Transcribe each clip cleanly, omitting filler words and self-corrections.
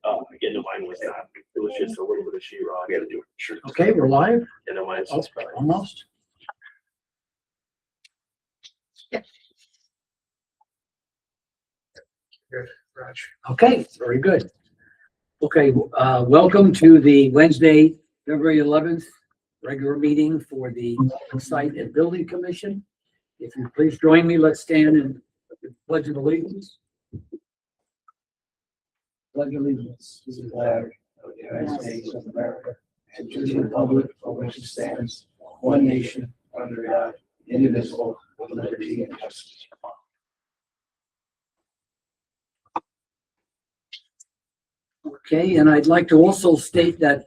Again, no, mine was not. It was just a little bit of sheetrock. We had to do it. Sure. Okay, we're live. And then mine's Oh, just fine. almost. Good, Raj. Okay, very good. Okay, welcome to the Wednesday, February 11th, regular meeting for the Site and Building Commission. If you please join me, let's stand and pledge of allegiance. Pledge allegiance to the flag of the United States of America and to the republic for which it stands, one nation, under God, indivisible, with liberty and justice. Okay, and I'd like to also state that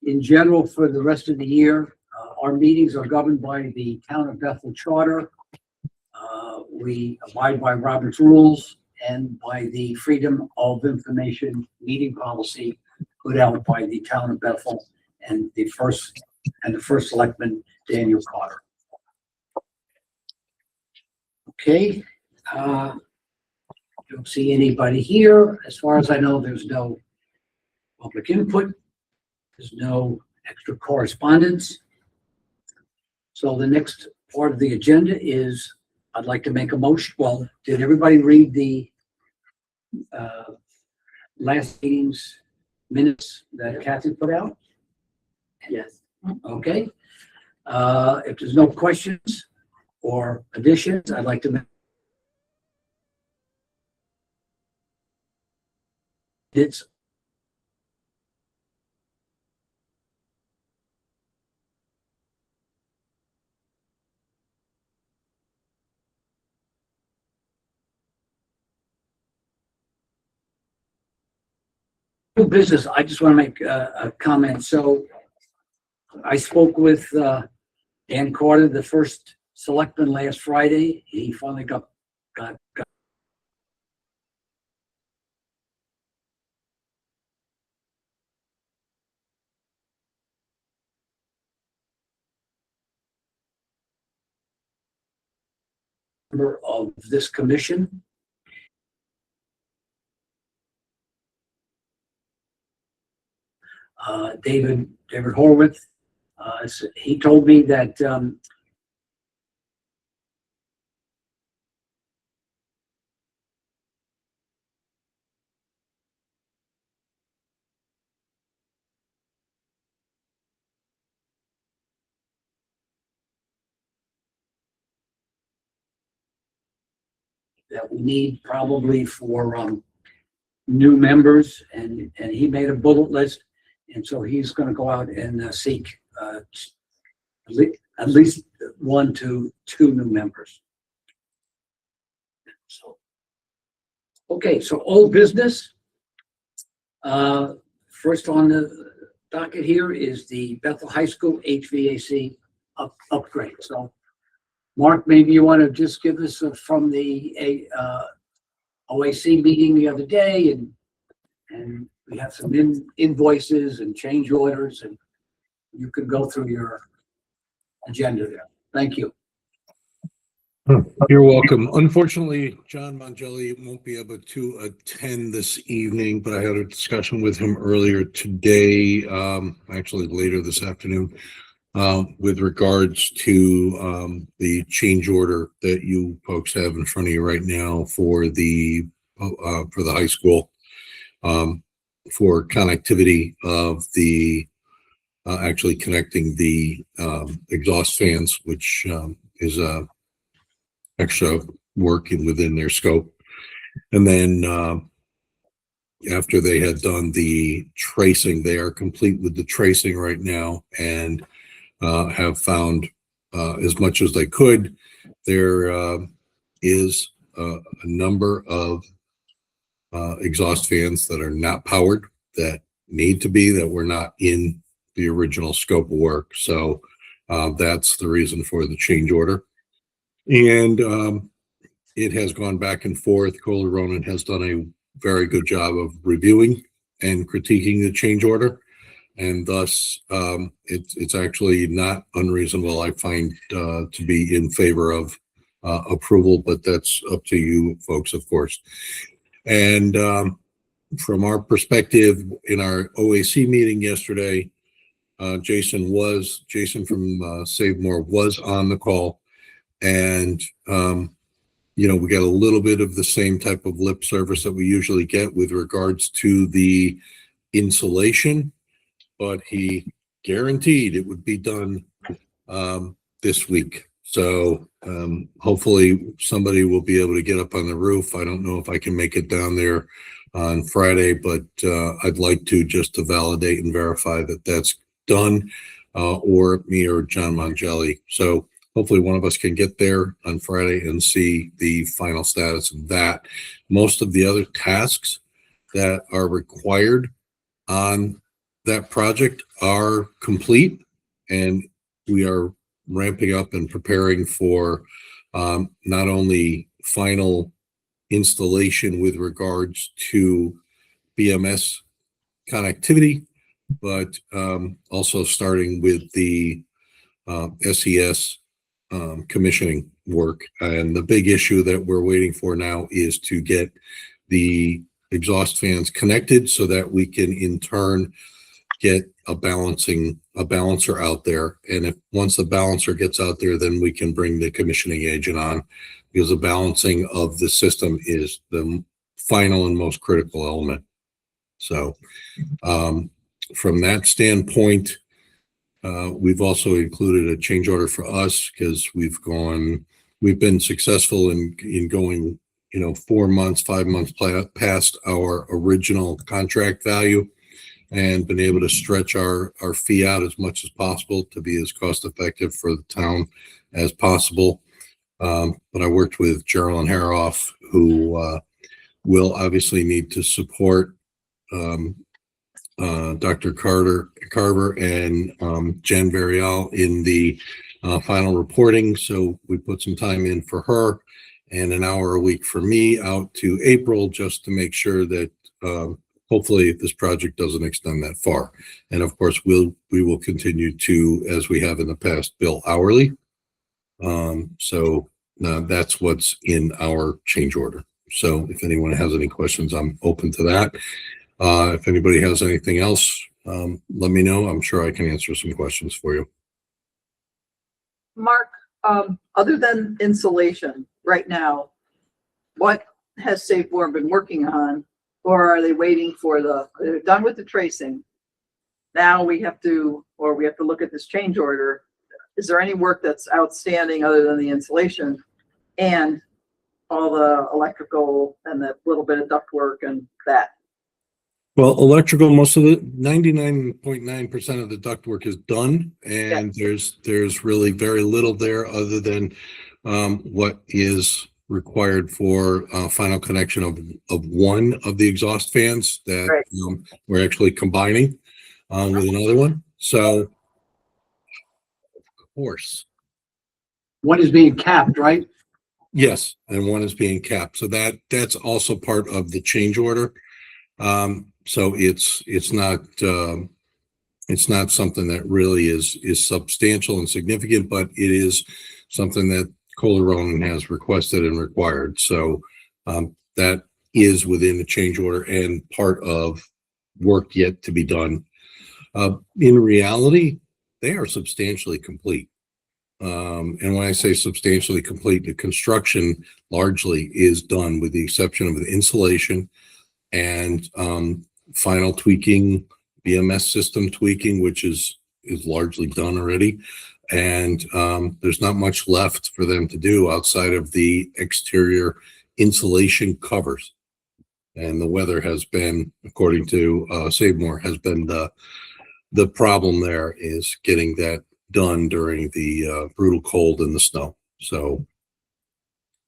in general, for the rest of the year, our meetings are governed by the Town of Bethel Charter. We abide by Robert's rules and by the Freedom of Information meeting policy put out by the Town of Bethel and the first selectman, Daniel Carter. Okay. Don't see anybody here. As far as I know, there's no public input. There's no extra correspondence. So the next part of the agenda is, I'd like to make a motion. Well, did everybody read the last meeting's minutes that Kathy put out? Yes. Okay. If there's no questions or additions, I'd like to make it's new business. I just want to make a comment. So I spoke with Dan Carter, the first selectman, last Friday. He finally got member of this commission. David Horowitz, he told me that we need probably for new members, and he made a bullet list, and so he's going to go out and seek at least 1 to 2 new members. So, okay, so old business. First on the docket here is the Bethel High School HVAC upgrade. So, Mark, maybe you want to just give us from the OAC meeting the other day, and we have some invoices and change orders, and you can go through your agenda there. Thank you. You're welcome. Unfortunately, John Mangelli won't be able to attend this evening, but I had a discussion with him earlier today, actually later this afternoon, with regards to the change order that you folks have in front of you right now for the high school, for connectivity of the actually connecting the exhaust fans, which is extra work within their scope. And then after they had done the tracing, they are complete with the tracing right now, and have found as much as they could. There is a number of exhaust fans that are not powered, that need to be, that were not in the original scope of work. So that's the reason for the change order. And it has gone back and forth. Kohler Ronan has done a very good job of reviewing and critiquing the change order. And thus, it's actually not unreasonable, I find, to be in favor of approval, but that's up to you folks, of course. And from our perspective, in our OAC meeting yesterday, Jason from Save More was on the call, and we got a little bit of the same type of lip service that we usually get with regards to the insulation, but he guaranteed it would be done this week. So hopefully somebody will be able to get up on the roof. I don't know if I can make it down there on Friday, but I'd like to, just to validate and verify that that's done, or me or John Mangelli. So hopefully one of us can get there on Friday and see the final status of that. Most of the other tasks that are required on that project are complete, and we are ramping up and preparing for not only final installation with regards to BMS connectivity, but also starting with the SES commissioning work. And the big issue that we're waiting for now is to get the exhaust fans connected so that we can in turn get a balancer out there. And once the balancer gets out there, then we can bring the commissioning agent on, because the balancing of the system is the final and most critical element. So from that standpoint, we've also included a change order for us, because we've been successful in going 4 months, 5 months past our original contract value, and been able to stretch our fee out as much as possible to be as cost effective for the town as possible. But I worked with Geraldine Haroff, who will obviously need to support Dr. Carver and Jen Varial in the final reporting. So we put some time in for her and an hour a week for me out to April, just to make sure that hopefully this project doesn't extend that far. And of course, we will continue to, as we have in the past, bill hourly. So that's what's in our change order. So if anyone has any questions, I'm open to that. If anybody has anything else, let me know. I'm sure I can answer some questions for you. Mark, other than insulation right now, what has Save More been working on? Or are they waiting for they're done with the tracing? Now we have to look at this change order. Is there any work that's outstanding other than the insulation and all the electrical and the little bit of duct work and that? Well, electrical, most of the 99.9% of the ductwork is done, and there's really very little there other than what is required for final connection of one of the exhaust fans that we're actually combining with another one. So, of course, One is being capped, right? yes, and one is being capped. So that's also part of the change order. So it's not something that really is substantial and significant, but it is something that Kohler Ronan has requested and required. So that is within the change order and part of work yet to be done. In reality, they are substantially complete. And when I say substantially complete, the construction largely is done, with the exception of the insulation and final tweaking, BMS system tweaking, which is largely done already. And there's not much left for them to do outside of the exterior insulation covers. And the weather has been, according to Save More, has been the problem there, is getting that done during the brutal cold and the snow. So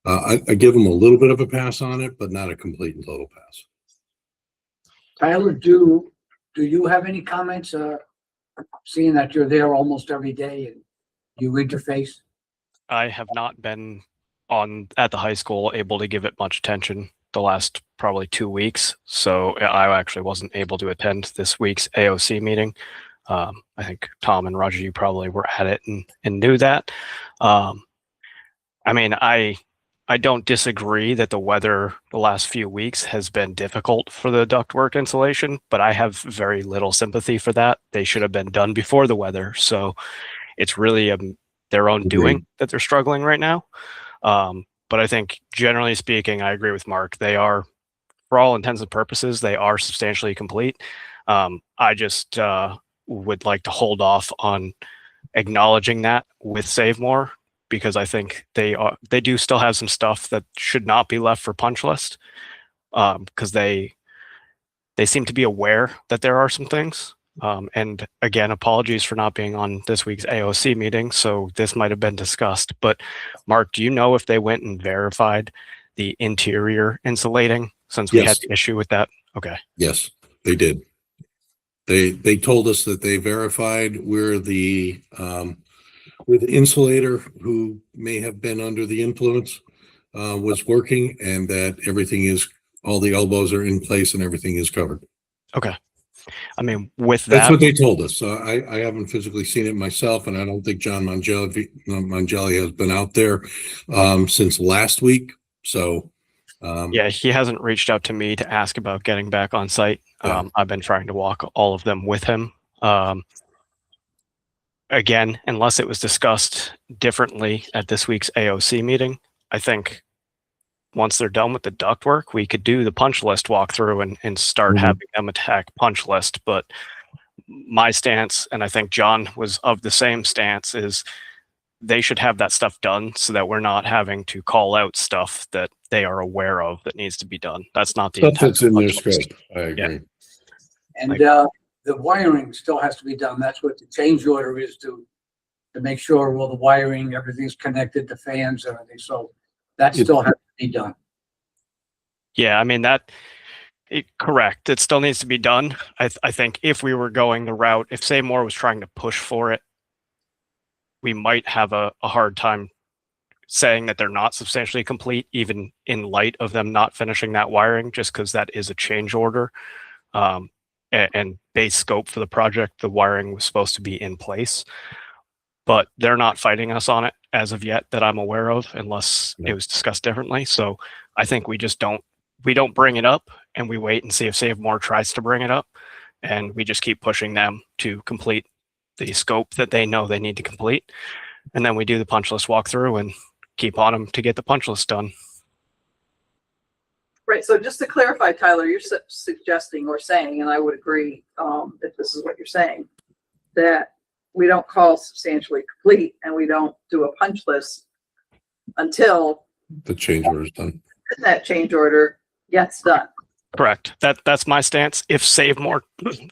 I give them a little bit of a pass on it, but not a complete and total pass. Tyler, do you have any comments, seeing that you're there almost every day and you interface? I have not been at the high school able to give it much attention the last probably 2 weeks. So I actually wasn't able to attend this week's AOC meeting. I think Tom and Roger, you probably were at it and knew that. I mean, I I don't disagree that the weather the last few weeks has been difficult for the ductwork insulation, but I have very little sympathy for that. They should have been done before the weather. So it's really their own doing that they're struggling right now. But I think generally speaking, I agree with Mark. They are, for all intents and purposes, they are substantially complete. I just would like to hold off on acknowledging that with Save More, because I think they do still have some stuff that should not be left for punch list, because they seem to be aware that there are some things. And again, apologies for not being on this week's AOC meeting, so this might have been discussed. But Mark, do you know if they went and verified the interior insulating, since we had Yes. the issue with that? Okay. Yes, they did. They told us that they verified where the with the insulator who may have been under the influence was working, and that all the elbows are in place and everything is covered. Okay. I mean, with That's that, what they told us. I haven't physically seen it myself, and I don't think John Mangelli has been out there since last week. So yeah, he hasn't reached out to me to ask about getting back on site. Yeah. I've been trying to walk all of them with him. Again, unless it was discussed differently at this week's AOC meeting, I think once they're done with the ductwork, we could do the punch list walkthrough and start Mhm. having them attack punch list. But my stance, and I think John was of the same stance, is they should have that stuff done so that we're not having to call out stuff that they are aware of that needs to be done. That's not the stuff intent that's of in their punch list. script. I agree. And Like- the wiring still has to be done. That's what the change order is, to make sure all the wiring, everything's connected, the fans, everything. So that still has to be done. Yeah, I mean correct. It still needs to be done. I think if we were going the route, if Save More was trying to push for it, we might have a hard time saying that they're not substantially complete, even in light of them not finishing that wiring, just because that is a change order. And base scope for the project, the wiring was supposed to be in place, but they're not fighting us on it as of yet that I'm aware of, unless it was discussed differently. So I think we don't bring it up, and we wait and see if Save More tries to bring it up, and we just keep pushing them to complete the scope that they know they need to complete. And then we do the punch list walkthrough and keep on them to get the punch list done. Right, so just to clarify, Tyler, you're suggesting or saying, and I would agree, if this is what you're saying, that we don't call substantially complete and we don't do a punch list until The change order is done. that change order gets done. Correct. That's my stance. If Save More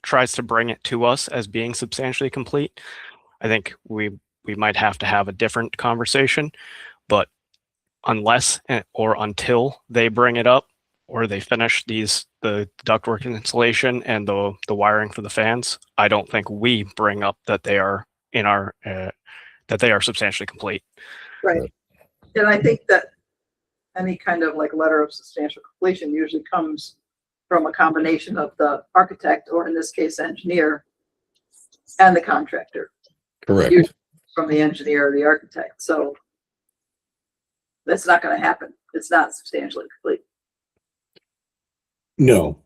tries to bring it to us as being substantially complete, I think we might have to have a different conversation. But unless or until they bring it up, or they finish the ductwork installation and the wiring for the fans, I don't think we bring up that they are that they are substantially complete. Right. And I think that any kind of like letter of substantial completion usually comes from a combination of the architect, or in this case, engineer, and the contractor, Correct. Usually from the engineer or the architect. So that's not going to happen. It's not substantially complete. No,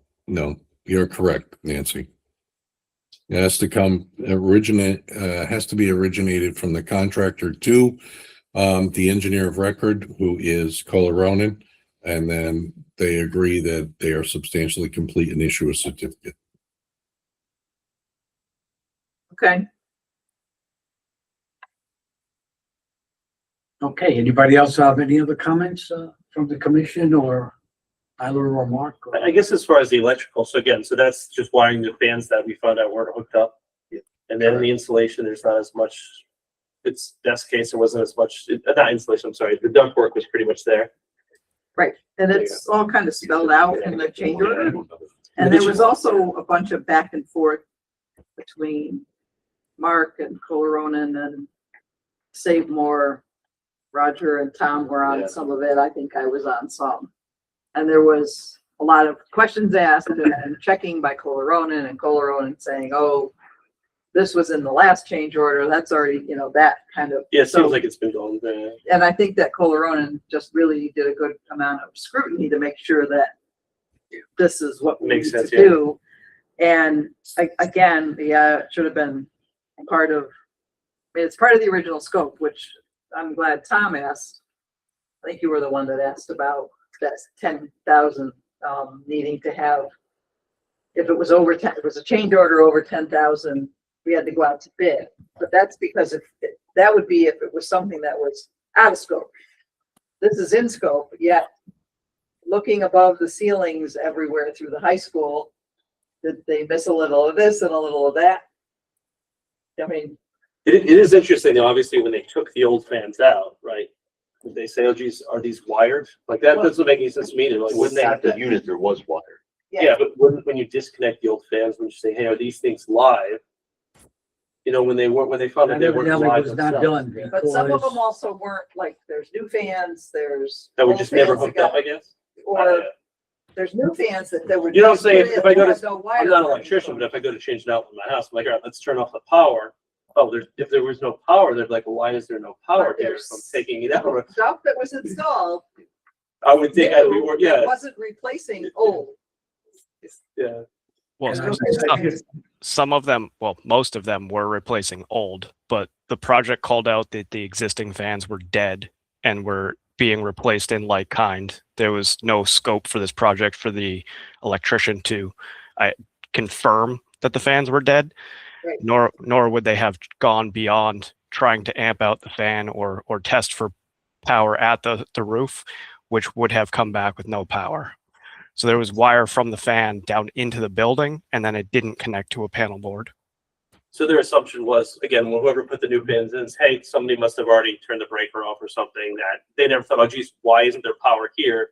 you're correct, Nancy. It has to has to be originated from the contractor to the engineer of record, who is Kohler Ronan, and then they agree that they are substantially complete and issue a certificate. Okay. Okay, anybody else have any other comments from the commission, or Tyler or Mark? I guess as far as the electrical, so that's just wiring the fans that we found out weren't hooked up. And then in the installation, there's not as much, it's best case, there wasn't as much, not installation, I'm sorry, the ductwork was pretty much there. Right. And it's all kind of spelled out in the change order. And there was also a bunch of back and forth between Mark and Kohler Ronan and Save More. Roger and Tom were on some of it. I think I was on some. And there was a lot of questions asked and checking by Kohler Ronan, and Kohler Ronan saying, oh, this was in the last change order, that's already, you know, that kind of. Yeah, it so- seems like it's been going there. And I think that Colaronen just really did a good amount of scrutiny to make sure that this is what we need Makes to sense, yeah. do. And again, yeah, it should have been part of, I mean, it's part of the original scope, which I'm glad Tom asked. I think you were the one that asked about that 10,000, needing to have, if it was over 10, it was a change order over 10,000, we had to go out to bid. But that's because that would be if it was something that was out of scope. This is in scope, yet looking above the ceilings everywhere through the high school, did they miss a little of this and a little of that? I mean, It is interesting, though, obviously, when they took the old fans out, right? Did they say, oh geez, are these wired? Like that doesn't make any sense to me. They're like, wouldn't they have the to? unit, there was wire. Yeah, but when you disconnect the old fans, when you say, hey, are these things live? You know, when they found out That they weren't evidently live was not themselves, done but some of because them also weren't, like, there's new fans, there's. that were old just never fans that hooked up, got- I guess. Or there's new fans that were. You know what I'm saying? just put If I go in, to- had no I'm wire not an running electrician, from but if I go to change it out in my house, I'm like, all right, let's turn off the power. Oh, if there was no power, they're like, well, why is there no power But here? So I'm taking it out. stuff that was installed. I would think I'd be, new, yeah, that wasn't replacing old. yeah. Well, And some of them, well, most of them were replacing old, but the project called out that the existing fans were dead and were being replaced in like kind. There was no scope for this project for the electrician to confirm that the fans were dead, Right. nor would they have gone beyond trying to amp out the fan or test for power at the roof, which would have come back with no power. So there was wire from the fan down into the building, and then it didn't connect to a panel board. So their assumption was, again, whoever put the new fans in, hey, somebody must have already turned the breaker off or something, that they never thought, oh geez, why isn't there power here?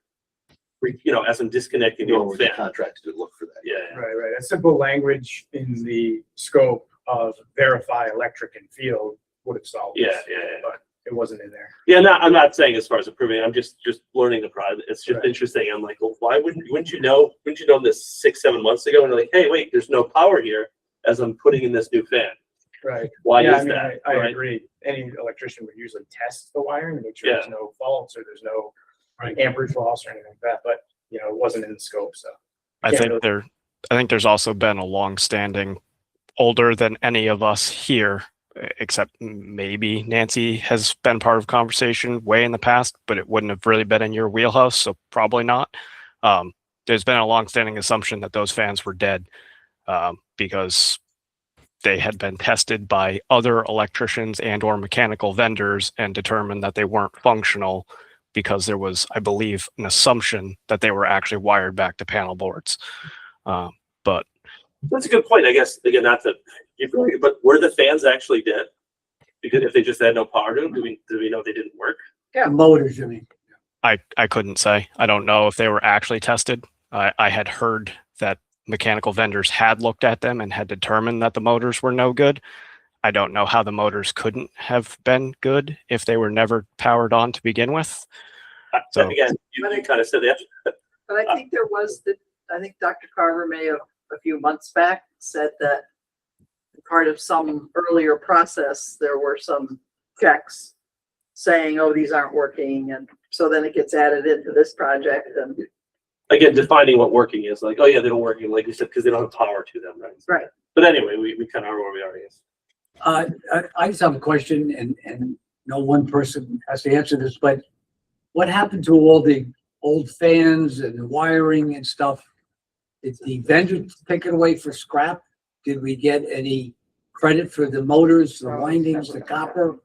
You know, as in disconnecting the Nor old were the fan. contracts to look for that. Yeah. Right. A simple language in the scope of verify electric and field would have solved Yeah, this, yeah, yeah. but it wasn't in there. Yeah, I'm not saying as far as approving, I'm just learning the product. It's just Right. interesting. I'm like, well, why wouldn't you know this 6-7 months ago? And they're like, hey, wait, there's no power here as I'm putting in this new fan. Right. Why Yeah, is I mean, that? I right? agree. Any electrician would usually test the wiring to make sure there's Yeah. no faults or there's no Right. amperage loss or anything like that, but you know, it wasn't in the scope, so. I Yeah, think I think there's also been a long-standing, older than any of us here, except maybe Nancy has been part of conversation way in the past, but it wouldn't have really been in your wheelhouse, so probably not. There's been a long-standing assumption that those fans were dead because they had been tested by other electricians and or mechanical vendors and determined that they weren't functional because there was, I believe, an assumption that they were actually wired back to panel boards. But That's a good point. I guess, again, not to, but were the fans actually dead? Because if they just had no power to them, do we know they didn't work? the motors, I mean, I couldn't say. I don't know if they were actually tested. I had heard that mechanical vendors had looked at them and had determined that the motors were no good. I don't know how the motors couldn't have been good if they were never powered on to begin with. So- Again, you kind of said that. But I think there was I think Dr. Carver may have a few months back said that part of some earlier process, there were some checks saying, oh, these aren't working. And so then it gets added into this project and. Again, defining what working is, like, oh yeah, they don't work, like you said, because they don't have power to them, right? Right. But anyway, we kind of are where we are, I guess. I just have a question and no one person has to answer this, but what happened to all the old fans and the wiring and stuff? Did the vendor take it away for scrap? Did we get any credit for the motors, the windings, the copper?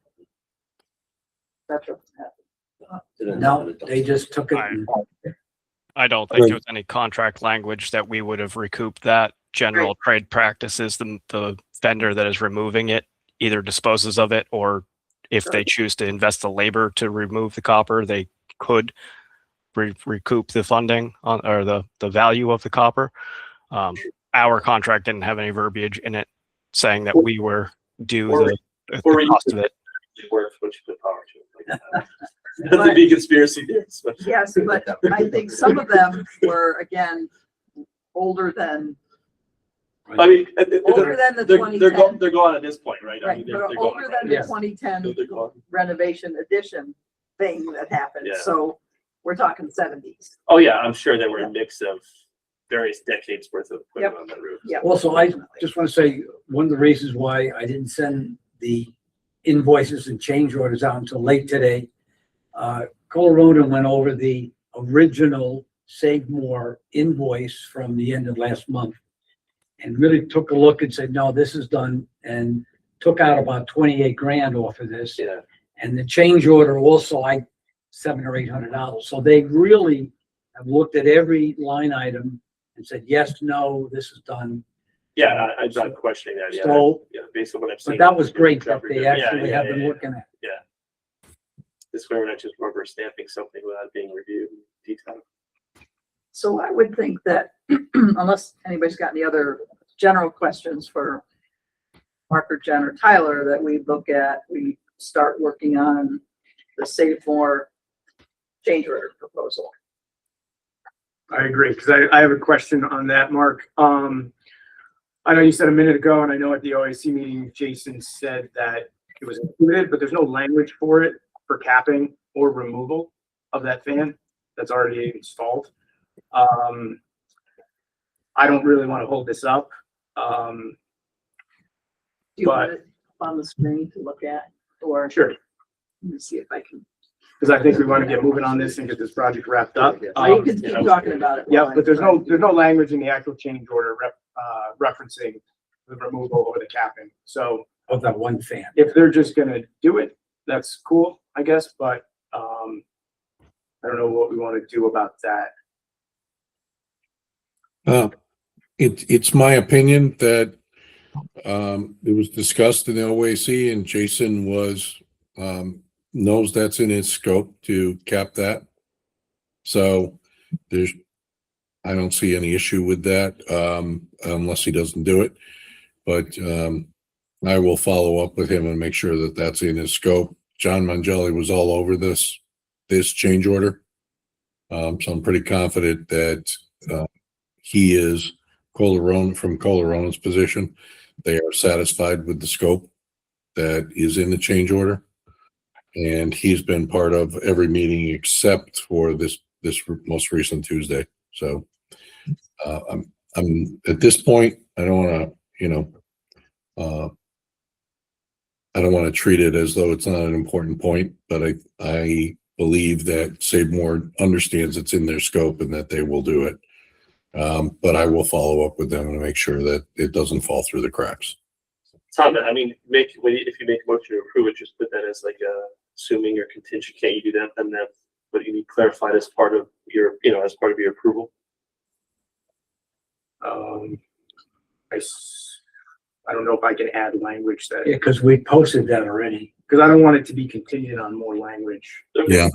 That's what happened. No, they just took it. and- I don't think there was any contract language that we would have recouped that. General trade practices, the vendor that is removing it either disposes of it, or if they choose to invest the labor to remove the copper, they could recoup the funding on, or the value of the copper. Our contract didn't have any verbiage in it saying that we were due Or- the or you cost could- of it. It works when you put power to it. Like, that's a big conspiracy theories. But Yes, but I think some of them were, again, older than I mean, Older than the they're 2010. they're gone at this point, right? I Right, mean, but they're older gone. than the Yeah. 2010 They're gone. renovation addition thing that happened. Yeah. So we're talking 70s. Oh, yeah, I'm sure there were a mix of various decades worth of equipment Yep. on that roof. Yeah. Also, I just want to say, one of the reasons why I didn't send the invoices and change orders out until late today, Colorado went over the original Save More invoice from the end of last month and really took a look and said, no, this is done, and took out about 28 grand off of this. Yeah. And the change order also like $700 or $800. So they really have looked at every line item and said, yes, no, this is done. Yeah, I'm not questioning that. Yeah, So, yeah, based on what I've seen. but that was great that they Yeah, actually yeah, have been yeah, looking at. This way we're not just rubber stamping something without being reviewed in detail. So I would think that unless anybody's got any other general questions for Mark or Jen or Tyler, that we start working on the Save More change order proposal. I agree, because I have a question on that, Mark. I know you said a minute ago, and I know at the OAC meeting, Jason said that it was included, but there's no language for it for capping or removal of that fan that's already installed. I don't really want to hold this up. Do you want it up on the screen to look at, or Sure, let me see if I can. because I think we want to get moving on this and get this project wrapped up. You Um, can keep talking about it. Yeah, while but there's I'm- no language in the actual change order referencing the removal or the capping. So Of that one fan. if they're just gonna do it, that's cool, I guess, but, I don't know what we want to do about that. It's my opinion that it was discussed in the OAC and Jason knows that's in his scope to cap that. So I don't see any issue with that, unless he doesn't do it. But I will follow up with him and make sure that that's in his scope. John Mangelli was all over this change order. So I'm pretty confident that he is from Colarona's position. They are satisfied with the scope that is in the change order. And he's been part of every meeting except for this most recent Tuesday. So I'm at this point, I don't want to, I don't want to treat it as though it's not an important point, but I believe that Save More understands it's in their scope and that they will do it. But I will follow up with them and make sure that it doesn't fall through the cracks. Tom, I mean, if you make a motion to approve it, just put that as like assuming or contingent. Can't you do that? And that, but you need clarified as part of your, as part of your approval. I don't know if I can add language that, Yeah, because we posted that already. because I don't want it to be contingent on more language. Yeah.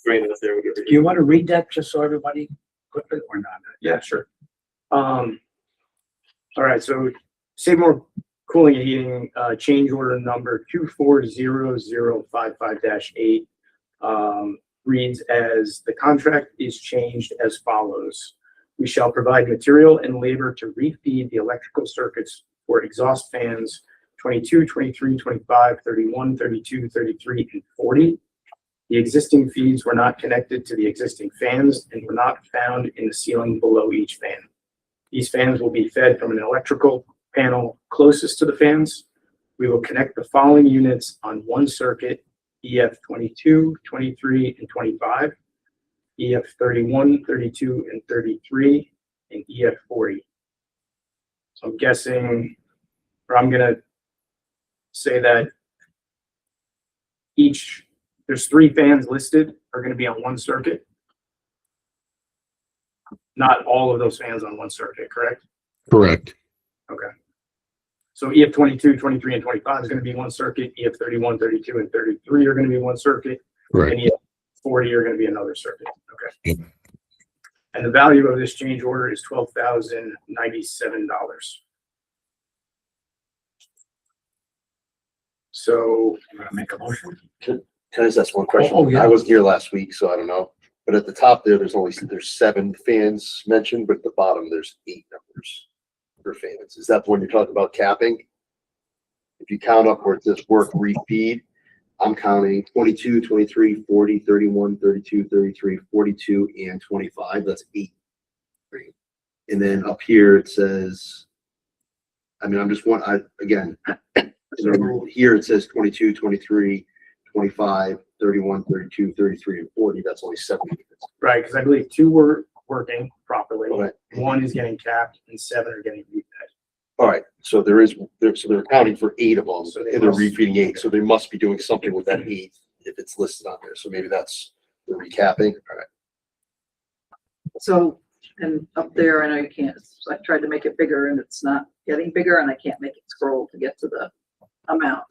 Great enough there. Do you want to read that just so everybody quickly or not? Yeah, sure. All right, so Save More Cooling and Heating, change order number 240055-8, reads as the contract is changed as follows. We shall provide material and labor to refeed the electrical circuits for exhaust fans 22, 23, 25, 31, 32, 33, and 40. The existing feeds were not connected to the existing fans and were not found in the ceiling below each fan. These fans will be fed from an electrical panel closest to the fans. We will connect the following units on one circuit: EF 22, 23, and 25, EF 31, 32, and 33, and EF 40. So I'm guessing, or I'm gonna say that there's 3 fans listed are gonna be on one circuit. Not all of those fans on one circuit, correct? Correct. Okay. So EF 22, 23, and 25 is going to be one circuit. EF 31, 32, and 33 are going to be one circuit. Correct. And EF 40 are going to be another circuit. Okay. Yep. And the value of this change order is $12,097. So You want to make a motion? Can I just ask one question? Oh, yeah. I wasn't here last week, so I don't know. But at the top there's 7 fans mentioned, but at the bottom there's 8 numbers. worker fans. Is that the one you're talking about capping? If you count up where it says work refeed, I'm counting 22, 23, 40, 31, 32, 33, 42, and 25. That's 8. And then up here it says, I mean, I'm just one, again, so here it says 22, 23, 25, 31, 32, 33, and 40. That's only 7 units. Right, because I believe 2 were working properly, Okay. 1 is getting capped, and 7 are getting refed. All right, so so they're accounting for 8 of them, So they and they're must- refeeding 8, so they must be doing something with that 8 if it's listed on there, so maybe that's the recapping. All right. So, and up there, I know you can't, I tried to make it bigger and it's not getting bigger and I can't make it scroll to get to the amount.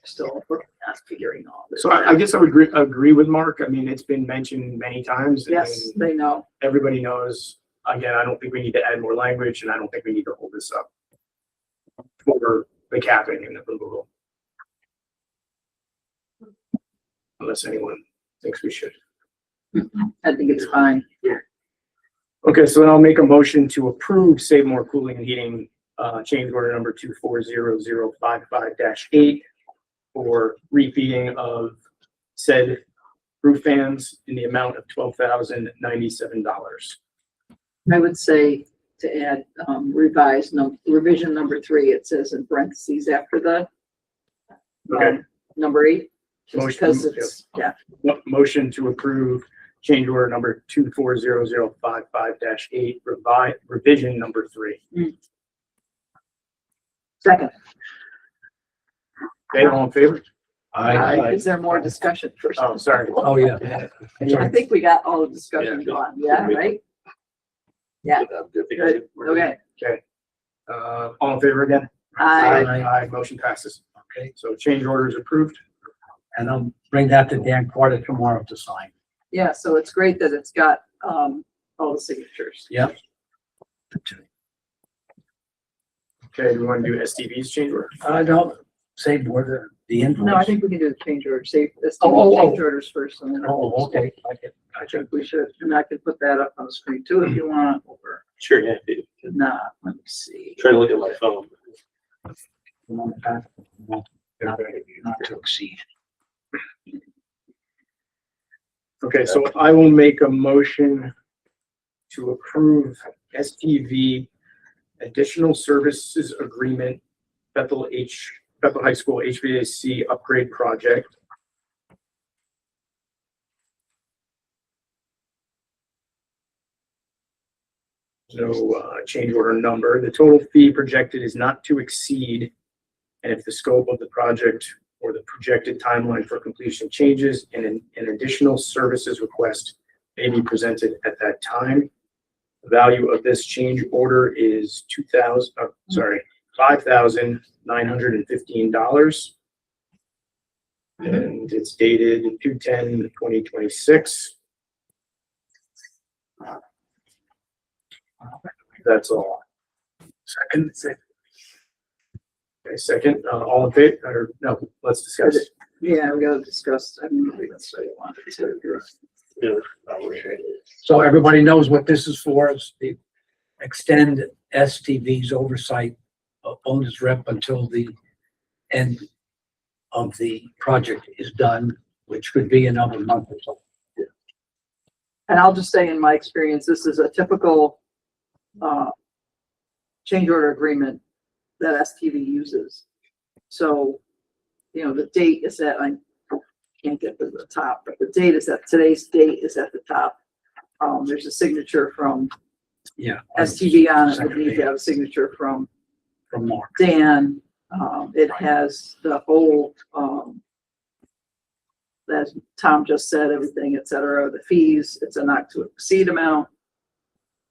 Still working on figuring all this. So I guess I would agree with Mark. I mean, it's been mentioned many times. Yes, and they know. everybody knows. Again, I don't think we need to add more language, and I don't think we need to hold this up for the capping and the removal. Unless anyone thinks we should. I think it's fine. Okay, so then I'll make a motion to approve Save More Cooling and Heating, change order number 240055-8 for refeeding of said roof fans in the amount of $12,097. I would say to add, revision number 3, it says in parentheses after the Okay, number 8. Just Motion, because it's, yeah, motion to approve change order number 240055-8, revision number 3. second. Okay, all in favor? Is there more discussion first? Oh, sorry. Oh, yeah. I think we got all the discussion going, yeah, right? Yeah, good, okay. All in favor again? I, Motion passes. Okay, So change order is approved. and I'll bring that to Dan Carter tomorrow to sign. yeah, so it's great that it's got, all the signatures. Yep. Okay, we want to do STV's change order? No, say more the invoice. No, I think we can do the change order, save, let's do Oh, the oh, change orders first. And then Oh, okay. I think we should, and I can put that up on the screen too if you want, or Sure, yeah. not, let me see. Try to look at my phone. Not to exceed. Okay, so I will make a motion to approve STV additional services agreement, Bethel High School HVAC upgrade project. No change order number. The total fee projected is not to exceed, and if the scope of the project or the projected timeline for completion changes, and an additional services request may be presented at that time. The value of this change order is $5,915. And it's dated 2/10/2026. That's all. Second. Okay, second, all in favor, or no, let's discuss. Yeah, we gotta discuss, I mean, that's what you wanted to. Yeah. So everybody knows what this is for, is the extend STV's oversight of owner's rep until the end of the project is done, which could be another month or so. And I'll just say, in my experience, this is a typical, change order agreement that STV uses. So, you know, the date is at, I can't get to the top, but the date is at, today's date is at the top. There's a signature from Yeah. STV on it, we need to have a signature from From Mark. Dan. It has the whole, as Tom just said, everything, et cetera, the fees, it's a not to exceed amount.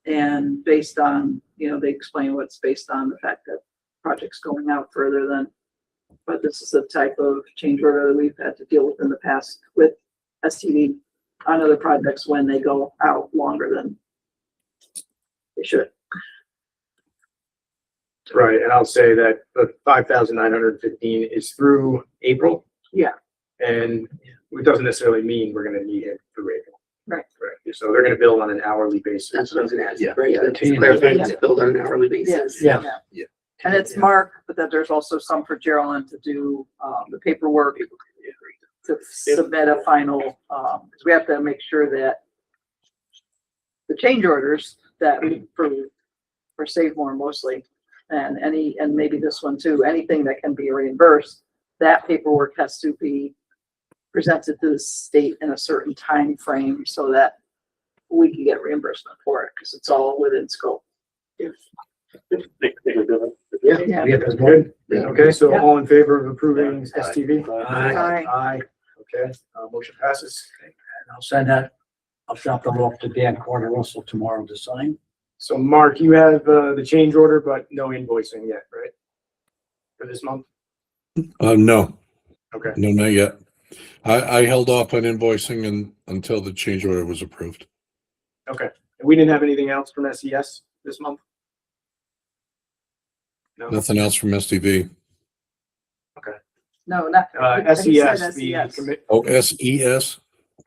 And based on, you know, they explain what's based on the fact that project's going out further than, but this is the type of change order that we've had to deal with in the past with STV on other projects when they go out longer than they should. Right, and I'll say that the 5,915 is through April. Yeah. And it doesn't necessarily mean we're gonna need it through April. Right. Right. So they're gonna bill on an hourly basis. That's what I was gonna ask. Yeah. Right, Yeah. to clarify, it's billed on an hourly basis. Yeah. Yeah. And it's Mark, but then there's also some for Geraldine to do, the paperwork to submit a final, 'cause we have to make sure that the change orders that we, for Save More mostly, and and maybe this one too, anything that can be reimbursed, that paperwork has to be presented to the state in a certain time frame so that we can get reimbursement for it, because it's all within scope. Think we're doing it. Yeah. Yeah, there's Good. Yeah. Okay, so Yeah. all in favor of approving STV? Aye. Aye. Okay, motion passes. And I'll send that, I'll drop them off to Dan Carter Russell tomorrow to sign. So Mark, you have, the change order, but no invoicing yet, right? For this month? No, Okay. no, not yet. I held off on invoicing until the change order was approved. Okay. And we didn't have anything else from SES this month? No? Nothing else from STV. No, not. he said SES, the SES. commit, Oh, SES?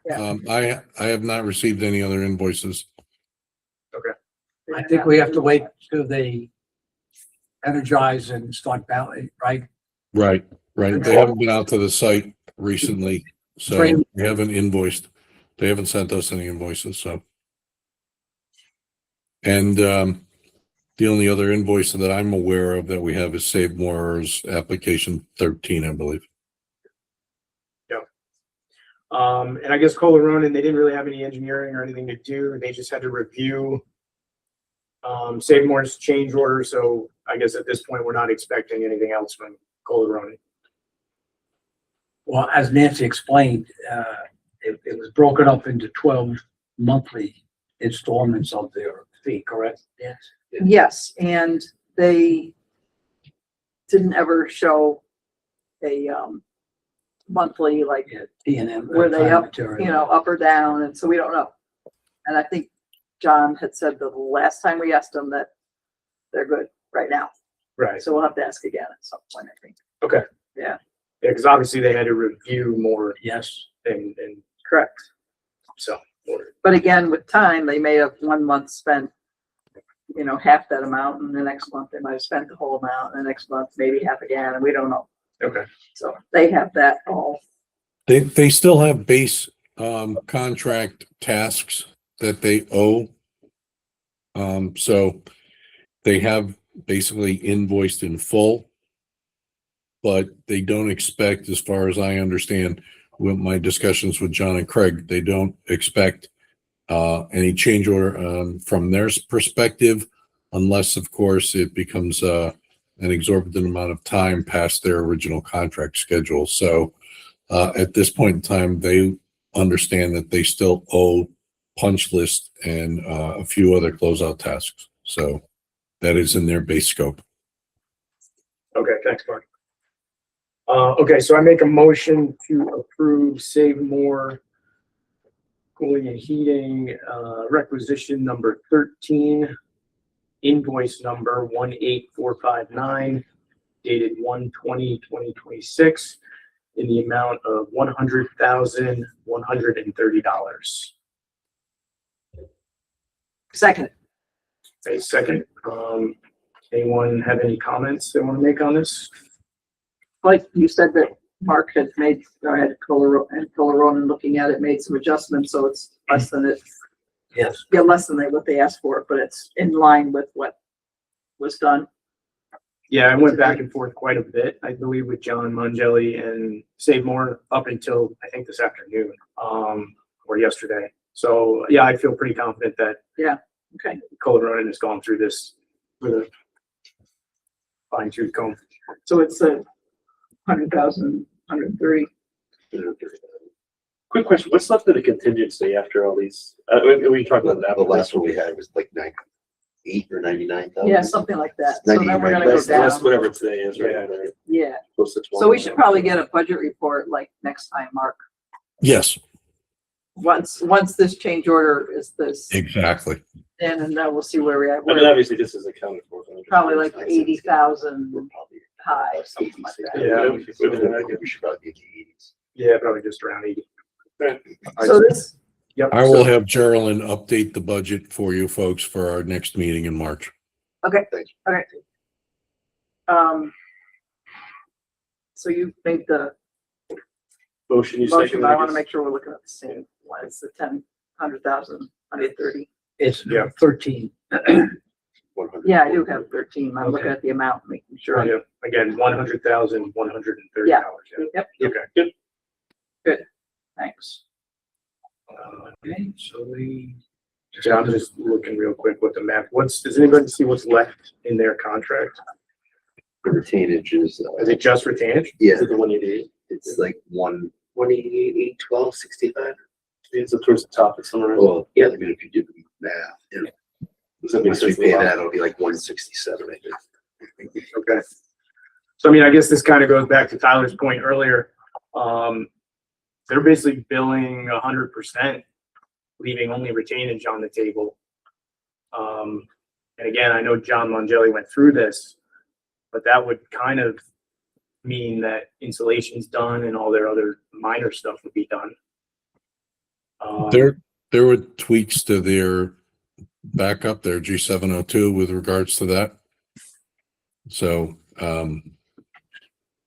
Yeah. I have not received any other invoices. I think we have to wait till they energize and start battling, right? Right, right. They haven't been out to the site recently, so Right. we haven't invoiced. They haven't sent us any invoices, so. And, the only other invoice that I'm aware of that we have is Save More's application 13, I believe. and I guess Kohler Ronin, they didn't really have any engineering or anything to do. They just had to review Save More's change order. So I guess at this point, we're not expecting anything else from Kohler Ronin. Well, as Nancy explained, it was broken up into 12 monthly installments of their fee, correct? Yes. Yes, and they didn't ever show a, monthly, like, Yeah, P and M. Were they up, up or down, and so we don't know. And I think John had said the last time we asked them that they're good right now, Right. so we'll have to ask again at some point, I think. Okay. Yeah. Yeah, because obviously they had to review more Yes. and Correct. so. But again, with time, they may have 1 month spent, half that amount, and the next month they might have spent the whole amount, and the next month maybe half again, and we don't know. Okay. So they have that all. They still have base, contract tasks that they owe. So they have basically invoiced in full. But they don't expect, as far as I understand, with my discussions with John and Craig, they don't expect any change order from their perspective, unless, of course, it becomes an exorbitant amount of time past their original contract schedule. So at this point in time, they understand that they still owe punch list and a few other closeout tasks. So that is in their base scope. Okay, thanks, Mark. Okay, so I make a motion to approve Save More Cooling and Heating, requisition number 13, invoice number 18459, dated 1/20/2026, in the amount of $100,130. Second, A second. Anyone have any comments they want to make on this? like you said that Mark had made, or had Colorado looking at it, made some adjustments, so it's less than it, Yes. less than what they asked for, but it's in line with what was done. Yeah, I went back and forth quite a bit, I believe, with John Mangelli and Save More up until I think this afternoon, or yesterday. So yeah, I feel pretty confident that Okay, Kohler Ronin has gone through this with a fine tooth comb. so it's a 100,000, 130. Quick question, what's left of the contingency after all these, we talked about that. The last one we had was like 98 or 99,000. Yeah, something like that. So then we're gonna go That's down. whatever today is, right? Or Yeah, close to 20. so we should probably get a budget report like next time, Mark. Yes, Once this change order is this, exactly. and then we'll see where we're at. I mean, obviously this is accounted for. Probably like 80,000 We're probably high, something like that. Yeah. I think we should probably get the 80s. Yeah, probably just around 80. So this Yep. I will so- have Geraldine update the budget for you folks for our next meeting in March. So you made the Motion, you motion, second. but I want to make sure we're looking at the same one. It's the 100,000, 130. It's Yeah. 13. 100. Yeah, I do have 13. I'm looking Okay. at the amount, making sure. Yeah, again, $100,130. Yep, Okay, good. thanks. Okay, so we, Yeah, I'm just looking real quick what the map, does anybody see what's left in their contract? The retainage is, Is it just retainage? yeah, Is it the 188? it's like 188, 812, It's up towards the top of somewhere. well, yeah, I mean, if you do the math, yeah. Does that make Once we sense? pay that, it'll be like 167, I think. Okay. So I mean, I guess this kind of goes back to Tyler's point earlier. They're basically billing 100%, leaving only retainage on the table. And again, I know John Mongelli went through this, but that would kind of mean that insulation's done and all their other minor stuff would be done. There were tweaks to their backup, their G702 with regards to that. So,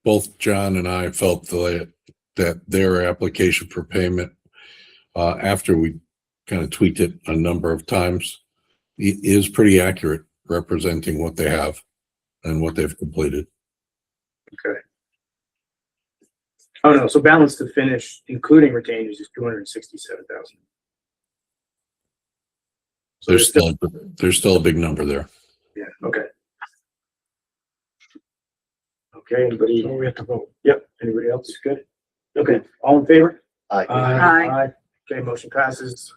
both John and I felt that their application for payment, after we kind of tweaked it a number of times, is pretty accurate, representing what they have and what they've completed. Okay. Oh, no, so balance to finish, including retainage, is 267,000. So There's still a big number there. Yeah, okay. Okay, anybody? so we have to vote. Yep, anybody else? Good? Okay, all in favor? I Aye. Okay, motion passes.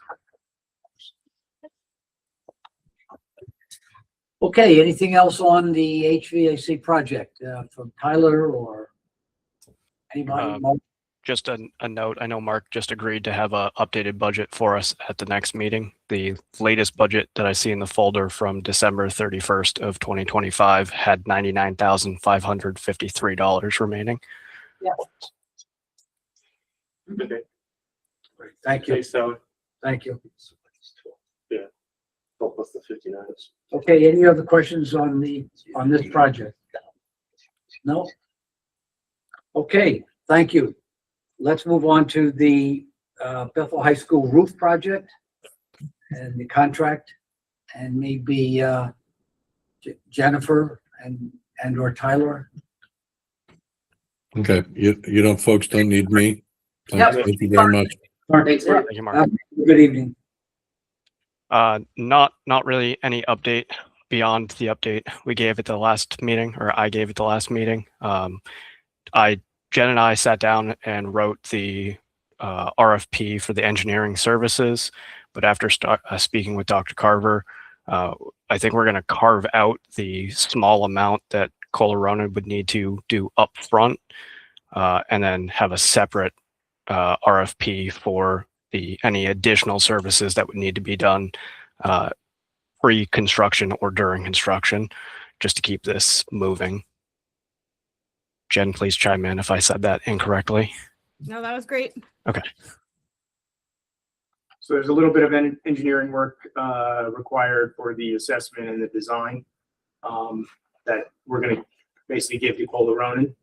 Okay, anything else on the HVAC project, from Tyler or anybody? Just a note, I know Mark just agreed to have a updated budget for us at the next meeting. The latest budget that I see in the folder from December 31st of 2025 had $99,553 remaining. Okay. Thank you, Okay, so, thank you. 12 plus the 59. Okay, any other questions on this project? No? Okay, thank you. Let's move on to the Bethel High School roof project and the contract, and maybe Jennifer and or Tyler. Okay, you folks don't need me. Yep. Thank you very much. Thanks, Mark. Thank you, Mark. Good evening. Not really any update beyond the update we gave at the last meeting, or I gave at the last meeting. Jen and I sat down and wrote the RFP for the engineering services, but after speaking with Dr. Carver, I think we're going to carve out the small amount that Coloronen would need to do up front, and then have a separate RFP for any additional services that would need to be done pre-construction or during construction, just to keep this moving. Jen, please chime in if I said that incorrectly. No, that was great. So there's a little bit of engineering work required for the assessment and the design that we're going to basically give to Coloronen.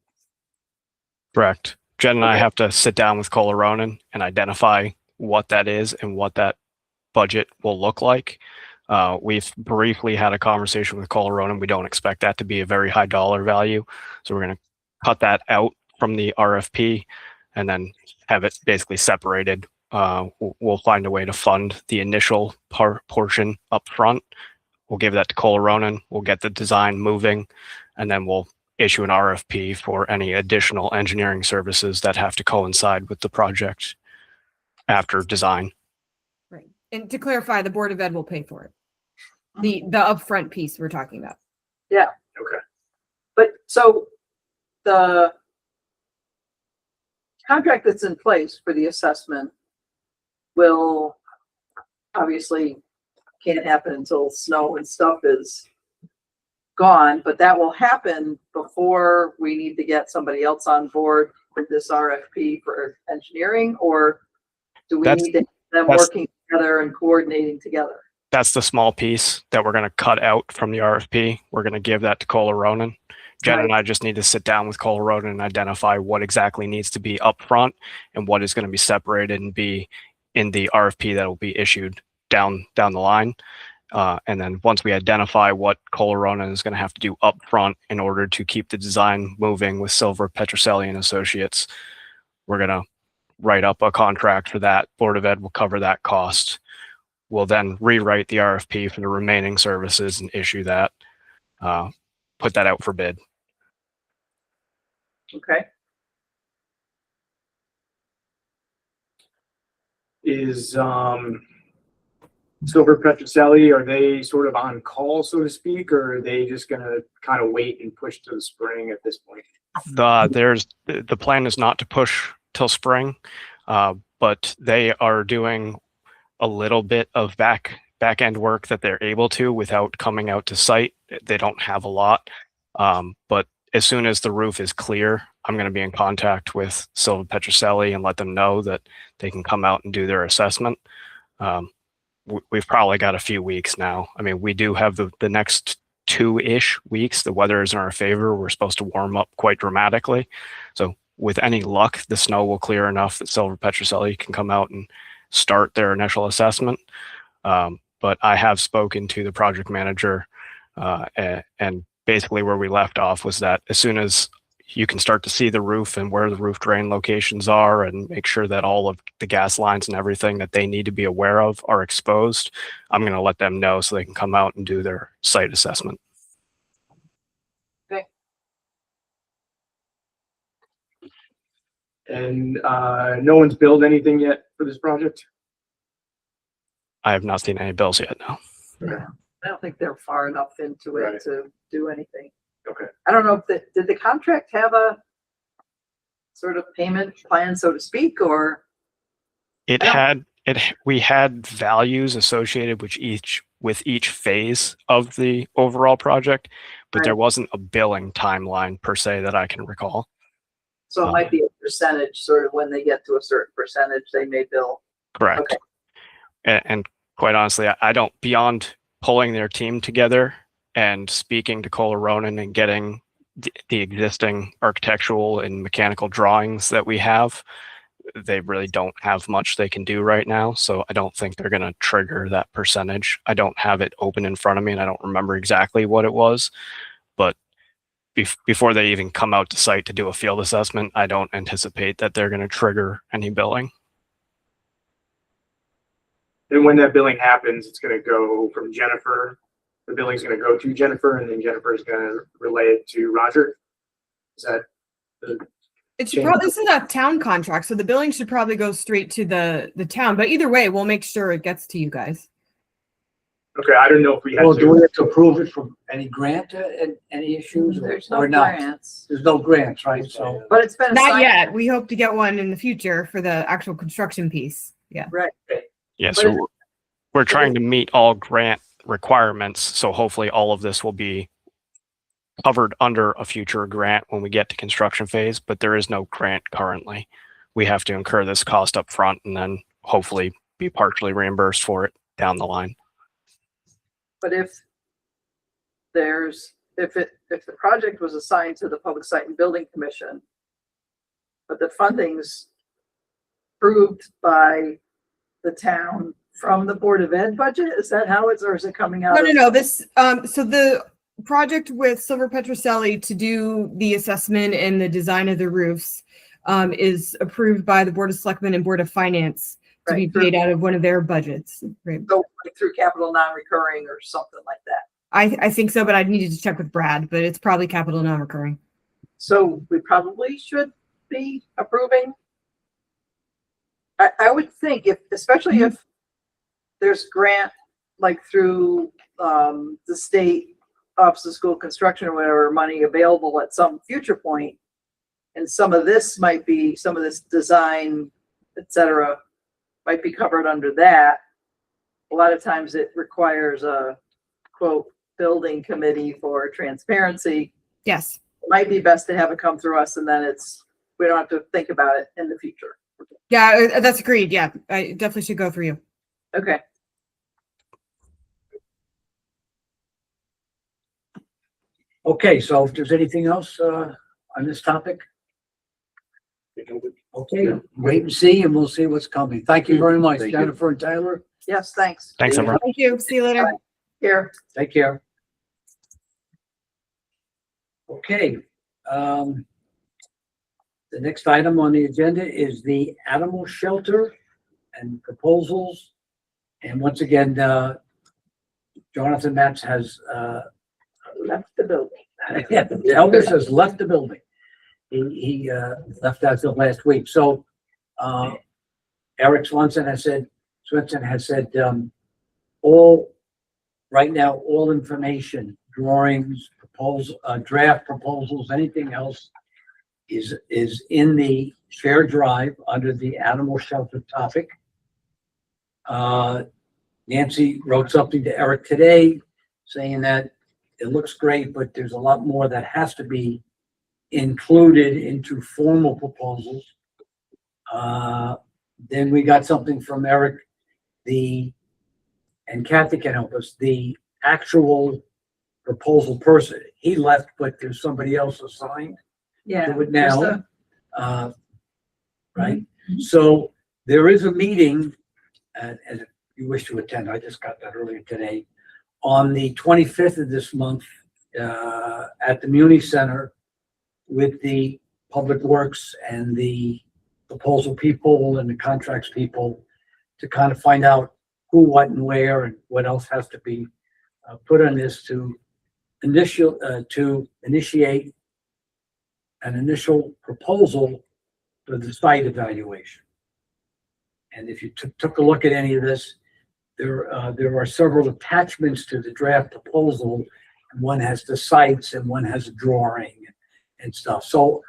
Correct. Jen and I Okay. have to sit down with Coloronen and identify what that is and what that budget will look like. We've briefly had a conversation with Coloronen. We don't expect that to be a very high dollar value. So we're going to cut that out from the RFP and then have it basically separated. We'll find a way to fund the initial portion up front. We'll give that to Coloronen. We'll get the design moving, and then we'll issue an RFP for any additional engineering services that have to coincide with the project after design. Right. And to clarify, the Board of Ed will pay for it. The upfront piece we're talking about. But so the contract that's in place for the assessment will obviously can't happen until snow and stuff is gone, but that will happen before we need to get somebody else on board with this RFP for engineering, or do we That's- need to them That's- working together and coordinating together. That's the small piece that we're going to cut out from the RFP. We're going to give that to Kohler Ronan. Jen and I just need to sit down with Kohler Ronan and identify what exactly needs to be upfront and what is going to be separated and be in the RFP that will be issued down the line. And then once we identify what Kohler Ronan is going to have to do upfront in order to keep the design moving with Silver Petroselli and Associates, we're going to write up a contract for that. Board of Ed will cover that cost. We'll then rewrite the RFP for the remaining services and issue that, put that out for bid. Okay, Is Silver Petroselli, are they sort of on call, so to speak, or are they just gonna kind of wait and push to the spring at this point? The plan is not to push till spring, but they are doing a little bit of back end work that they're able to without coming out to site. They don't have a lot, but as soon as the roof is clear, I'm going to be in contact with Silver Petroselli and let them know that they can come out and do their assessment. We've probably got a few weeks now. I mean, we do have the next 2-ish weeks. The weather is in our favor. We're supposed to warm up quite dramatically. So with any luck, the snow will clear enough that Silver Petroselli can come out and start their initial assessment. But I have spoken to the project manager, and basically where we left off was that as soon as you can start to see the roof and where the roof drain locations are and make sure that all of the gas lines and everything that they need to be aware of are exposed, I'm going to let them know so they can come out and do their site assessment. And no one's billed anything yet for this project? I have not seen any bills yet, no. I don't think they're far enough into it Right. to do anything. Okay. I don't know if did the contract have a sort of payment plan, so to speak, or? We had values associated with each phase of the overall project, but Right. there wasn't a billing timeline per se that I can recall. So it might be a percentage, sort of when they get to a certain percentage, they may bill. Correct. Okay. And quite honestly, I don't, beyond pulling their team together and speaking to Kohler Ronan and getting the existing architectural and mechanical drawings that we have, they really don't have much they can do right now. So I don't think they're going to trigger that percentage. I don't have it open in front of me and I don't remember exactly what it was, but before they even come out to site to do a field assessment, I don't anticipate that they're going to trigger any billing. And when that billing happens, it's gonna go from Jennifer, the billing's gonna go to Jennifer, and then Jennifer's gonna relay it to Roger? Is that the It should Change. probably, this is a town contract, so the billing should probably go straight to the town, but either way, we'll make sure it gets to you guys. okay, I don't know if we had Well, do we to. have to approve it from any grant, and any issues There's no or not? grants, There's no grants, right? So, but it's been Not assigned. yet. We hope to get one in the future for the actual construction piece. Yeah. Right. Yeah, But so we're trying to meet all grant requirements. So hopefully all of this will be covered under a future grant when we get to construction phase, but there is no grant currently. We have to incur this cost up front and then hopefully be partially reimbursed for it down the line. But if the project was assigned to the Public Site and Building Commission, but the funding's approved by the town from the Board of Ed budget, is that how it's, or is it coming out? No. This, so the project with Silver Petroselli to do the assessment and the design of the roofs is approved by the Board of Selectmen and Board of Finance to be Right. paid out of one of their budgets. Right. Go like through capital non-recurring or something like that. I think so, but I needed to check with Brad, but it's probably capital non-recurring. So we probably should be approving. I would think especially if there's grant, like through, the state Office of School Construction or whatever, money available at some future point, and some of this design, et cetera, might be covered under that. A lot of times it requires a quote building committee for transparency. Yes. It might be best to have it come through us and then we don't have to think about it in the future. Yeah, that's agreed. Yeah, I definitely should go through you. Okay. Okay, so if there's anything else, on this topic, okay, wait and see, and we'll see what's coming. Thank you very much, Thank you. Jennifer and Tyler. Yes, thanks. Thanks, everyone. Thank you. See you later. Here. Take care. Okay, the next item on the agenda is the animal shelter and proposals. And once again, Jonathan Matz has, Left the building. yeah, Elvis has left the building. He left as of last week. So, Eric Swenson has said, right now, all information, drawings, draft proposals, anything else is in the shared drive under the animal shelter topic. Nancy wrote something to Eric today saying that it looks great, but there's a lot more that has to be included into formal proposals. Then we got something from Eric, and Kathy can help us, the actual proposal person. He left, but there's somebody else assigned Yeah. to it now. Right? So there is a meeting, and if you wish to attend, I just got that earlier today, on the 25th of this month, at the Muni Center with the Public Works and the proposal people and the contracts people to kind of find out who, what, and where, and what else has to be put on this to initiate an initial proposal for the site evaluation. And if you took a look at any of this, there are several attachments to the draft proposal. One has the sites and one has a drawing and stuff. So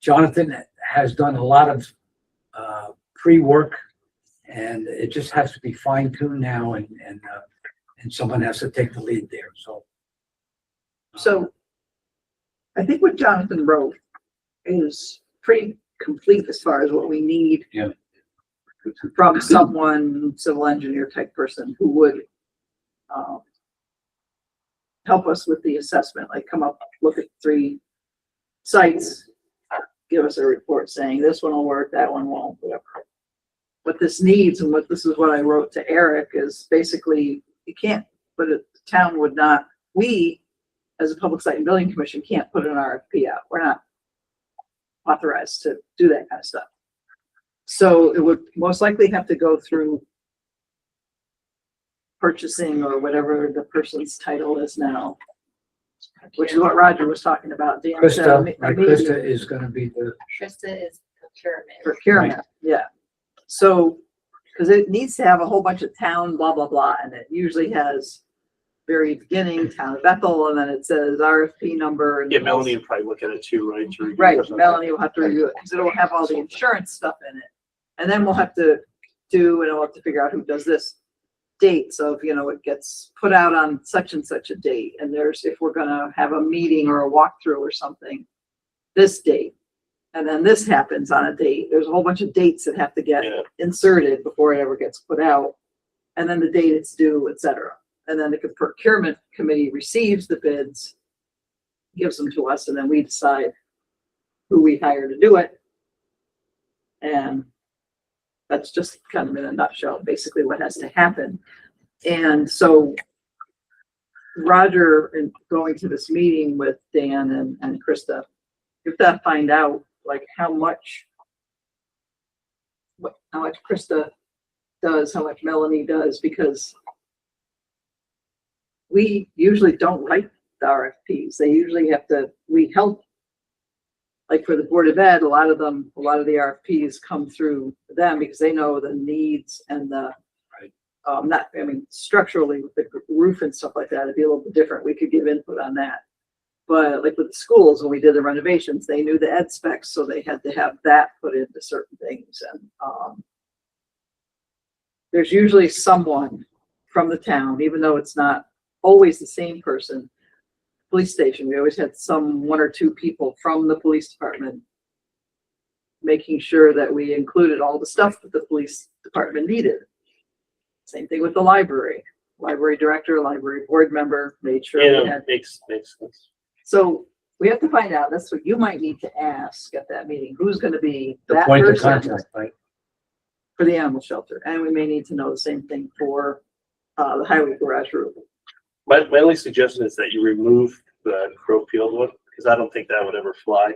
Jonathan has done a lot of pre-work, and it just has to be fine-tuned now, and someone has to take the lead there. So I think what Jonathan wrote is pretty complete as far as what we need. Yeah. From someone, civil engineer type person who would help us with the assessment, like come up, look at 3 sites, give us a report saying this one will work, that one won't, whatever. What this needs, and this is what I wrote to Eric, is basically you can't, but the town would not, we as a Public Site and Building Commission can't put an RFP out. We're not authorized to do that kind of stuff. So it would most likely have to go through purchasing or whatever the person's title is now, which is what Roger was talking about. Dan said Krista is going to be the Krista is procurement. procurement, yeah. So, because it needs to have a whole bunch of town blah, blah, blah, and it usually has very beginning, Town of Bethel, and then it says RFP number. And Yeah, Melanie would probably look at it too, right? to review Right, or something. Melanie will have to review it, because it'll have all the insurance stuff in it. And then we'll have to we'll have to figure out who does this date. So if, it gets put out on such and such a date, and if we're gonna have a meeting or a walkthrough or something, this date, and then this happens on a date, there's a whole bunch of dates that have to get Yeah. inserted before it ever gets put out. And then the date it's due, et cetera. And then the procurement committee receives the bids, gives them to us, and then we decide who we hire to do it. And that's just kind of in a nutshell, basically what has to happen. And so Roger, in going to this meeting with Dan and Krista, you have to find out like how much Krista does, how much Melanie does, because we usually don't write the RFPs. They usually we help. Like for the Board of Ed, a lot of the RFPs come through them because they know the needs and structurally with the roof and stuff like that, it'd be a little bit different. We could give input on that. But like with the schools, when we did the renovations, they knew the ed specs, so they had to have that put into certain things. And there's usually someone from the town, even though it's not always the same person. Police station, we always had 1 or 2 people from the police department making sure that we included all the stuff that the police department needed. Same thing with the library. Library director, library board member made sure we Yeah, had. makes sense. So we have to find out, that's what you might need to ask at that meeting, who's gonna be The that point of person contact, right? for the animal shelter. And we may need to know the same thing for, the highway garage roof. My only suggestion is that you remove the Crow Field one, because I don't think that would ever fly.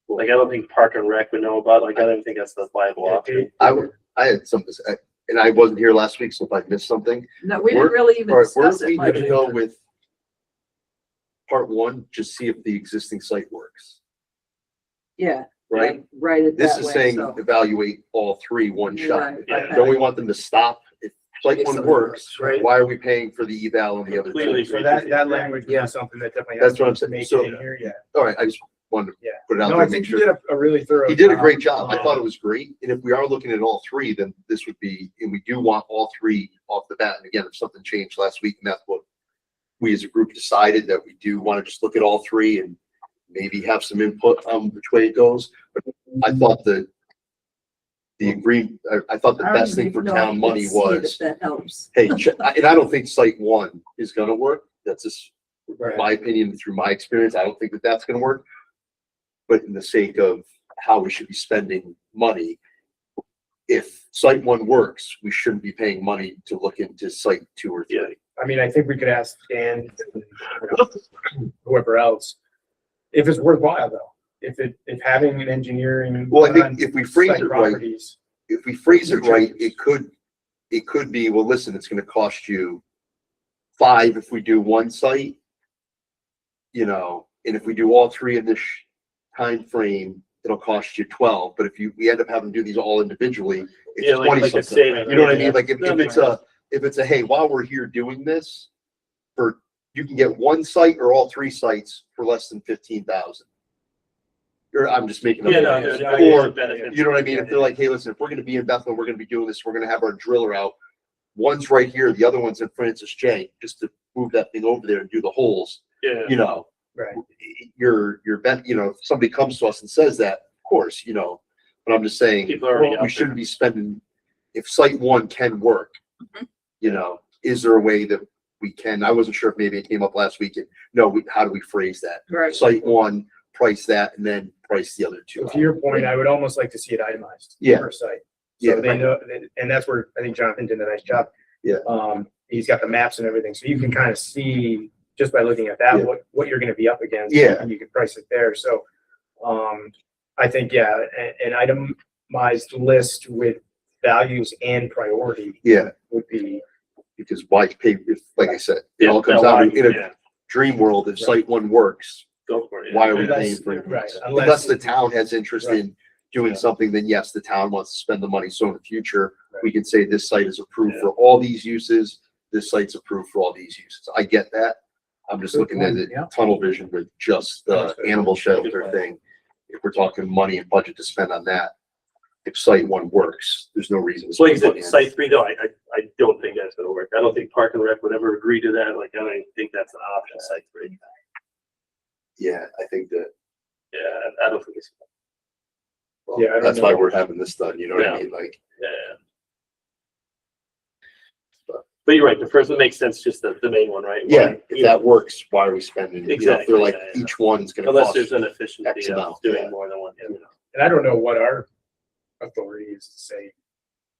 Like, I don't think Park and Rec would know about, like, I don't think that's the viable option. I had something, to say, and I wasn't here last week, so if I missed something, No, we didn't We're- really even all right, we're discuss it. going to go with part one, just see if the existing site works, Yeah. right? like, Write it This that is way, saying so. evaluate all three one shot. Right, Yeah. okay. Don't we want them to stop? If site If one something works, works, right? why are we paying for the eval on the other Completely two? So that language Yeah. is something that definitely. That's has what I'm to saying. make So- it in here, yeah. All right, I just wanted to Yeah. put it out No, there I and make think you sure. did a really thorough. He did a great job. I Um, thought it was great. And if we are looking at all three, then this would be, and we do want all three off the bat. And again, if something changed last week, and that's what we as a group decided, that we do want to just look at all three and maybe have some input on which way it goes. But I thought the I thought the I don't best thing even for know town if money you can see it, was, if that helps. hey, and I don't think site one is gonna work. That's just Right. my opinion through my experience. I don't think that that's gonna work. But in the sake of how we should be spending money, if site one works, we shouldn't be paying money to look into site two or three. I mean, I think we could ask Dan, and, whoever else, if it's worthwhile though, if having an engineering. Well, I think on if we phrase site it right, properties, if we phrase it right, it could be, well, listen, it's gonna cost you 5 if we do one site. You know, and if we do all three in this time frame, it'll cost you 12. But if we end up having to do these all individually, it's Yeah, like 20 a something. saving, You know what I yeah. mean? Like if it's a, hey, while we're here doing this, you can get one site or all three sites for less than 15,000. Or I'm just making up. Yeah, no, numbers. no, Or, benefits. you know what I mean? If they're like, hey, listen, if we're gonna be in Bethel, we're gonna be doing this, we're gonna have our driller out. One's right here, the other one's in Francis J, just to move that thing over there and do the holes, Yeah, you know. right, Your bet, you know, if somebody comes to us and says that, of course, you know, but I'm just saying, people are already we out there. shouldn't be spending, if site one can work, you know, is there a way that we can, I wasn't sure if maybe it came up last week, and no, how do we phrase that? Right. Site one, price that, and then price the other two. so to your point, I would almost like to see it itemized. Yeah. Per site. Yeah, So they know, and that's where I think Jonathan did a nice job. Yeah. He's got the maps and everything, so you can kind of see, just by looking at that, Yeah. what you're gonna be up against. Yeah. And you can price it there, so, I think, yeah, an itemized list with values and priority Yeah, would be, because why pay, if, like I said, it Yeah, all comes no, down I- to, in a yeah, dream world, if site one works, go for it. yeah. why are we Unless- paying for it? right, Unless the town has interest Right. in doing Yeah. something, then yes, the town wants to spend the money. So in the future, Right. we can say this site is approved Yeah. for all these uses. This site's approved for all these uses. I get that. I'm just Good looking at point, it yeah. tunnel vision with just the Understood. animal shelter Good point. thing. If we're talking money and budget to spend on that, if site one works, there's no reason to So like spend you money said, on it. site three, no, I don't think that's gonna work. I don't think Park and Rec would ever agree to that. Like, I don't think that's an option, site three. Yeah, I think that, Yeah, I don't think it's, well, Yeah, I don't that's why know. we're having this done, you know what I Yeah. mean? Like, yeah. But you're right, the first one makes sense, just the main one, right? yeah, Why- if that works, why are we spending? You know, if Exactly, they're like, yeah, yeah. each one's gonna Unless cost. there's an X efficiency of amount, yeah. doing more than one. Yeah. and I don't know what our authority is to say